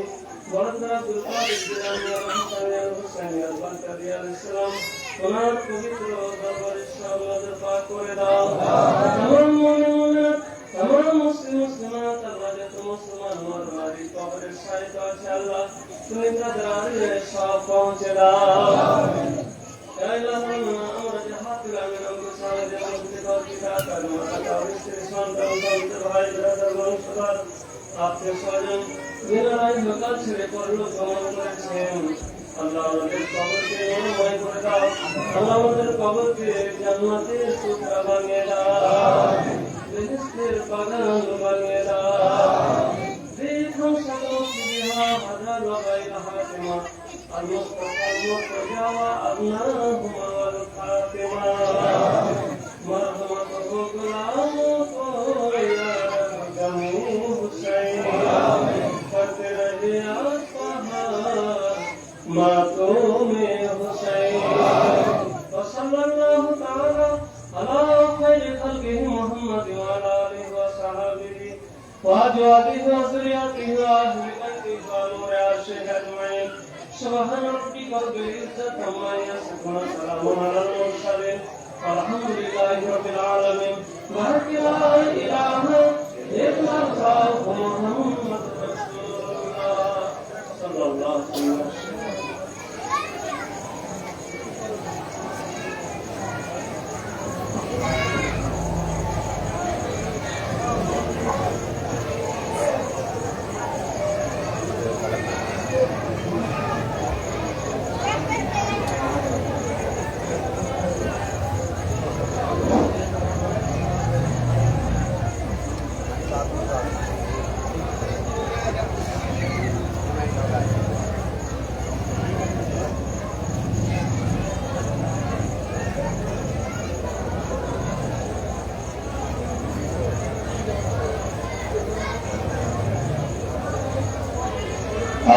Speaker 1: বরদরা দুলকাদের জিলানী রহমান হুসাইন আল-বাকরি আলাইহিস সালাম ওনার পবিত্র দরবারে শাহাদাত পাক করে দাও तमाम মুমিন तमाम मुस्लिम मुस्लिमात अल्लाह जो तुम मुसलमान और हमारी कब्र शाहिद है अल्लाह तुम्हें दरारे साफ पहुंचे दाओ या इलाह हमरा जहात में हमको सारे जहां के तौर की दाता और इसके संतान और भाई ब्रदर वंशधर आपके स्वजन जिन्होंने मकान से परलोक गमन করেছেন अल्लाह আমাদের কবরকে নূরময় করে দাও अल्लाह আমাদের কবরকে জান্নাতের টুকরা বানিয়ে দাও বেহেশতের বাগান বানিয়ে দাও দেখুন সকল সুবিধা হাজার লাগাইলা হাতিমা المصطفى المرتجى وأبناهما والفاطمة مرحمته غلام يا جميع حسين فاتر جياتها मातूम हुसैन वसल्लल्लाहु ताला अला खैर खल्क़ि मुहम्मद व अला आलिहि व सहाबिहि व अज़वाजिहि व ज़ुर्रिय्यतिहि व अहलि बैतिहि व नूर अर्शिहि अजमईन सुब्हान रब्बिका रब्बिल इज़्ज़ति अम्मा यसिफून व सलामुन अलल मुरसलीन वल्हम्दुलिल्लाहि रब्बिल आलमीन व ला इलाहा इल्लल्लाह मुहम्मदुर रसूलुल्लाह सल्लल्लाहु अलैहि वसल्लम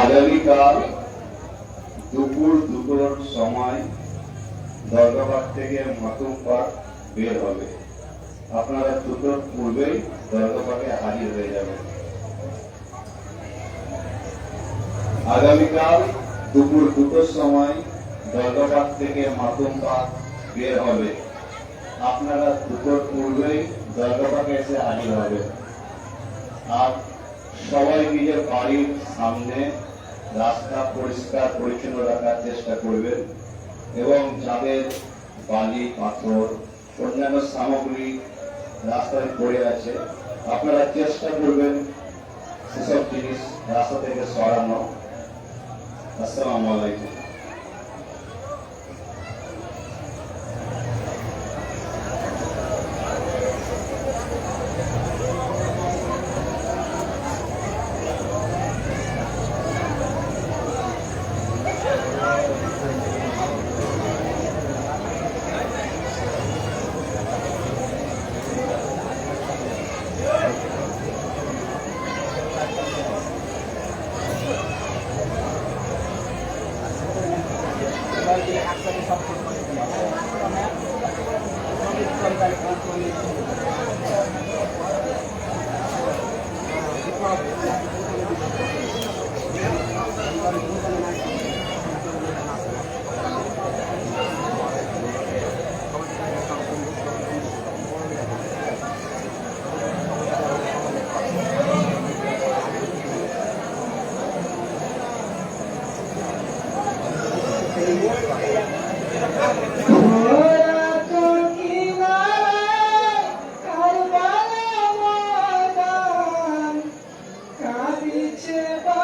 Speaker 3: আগামীকাল দুপুর 2টোর সময় দরগাবাগ থেকে মাতুম পাক বের হবে। আপনারা 2টোর পূর্বেই দরগাবাগে হাজির হয়ে যাবেন। আগামীকাল দুপুর 2টোর সময় দরগাবাগ থেকে মাতুম পাক বের হবে। আপনারা 2টোর পূর্বেই দরগাবাগে এসে হাজির হবেন। আর সবাই নিজের বাড়ির সামনে রাস্তা পরিষ্কার পরিচ্ছন্ন রাখার চেষ্টা করবেন এবং যাদের বালি পাথর অন্যান্য সামগ্রী রাস্তায় পড়ে আছে আপনারা চেষ্টা করবেন সেসব জিনিস রাস্তা থেকে সরানো। আসসালামু আলাইকুম।
Speaker 1: সেবা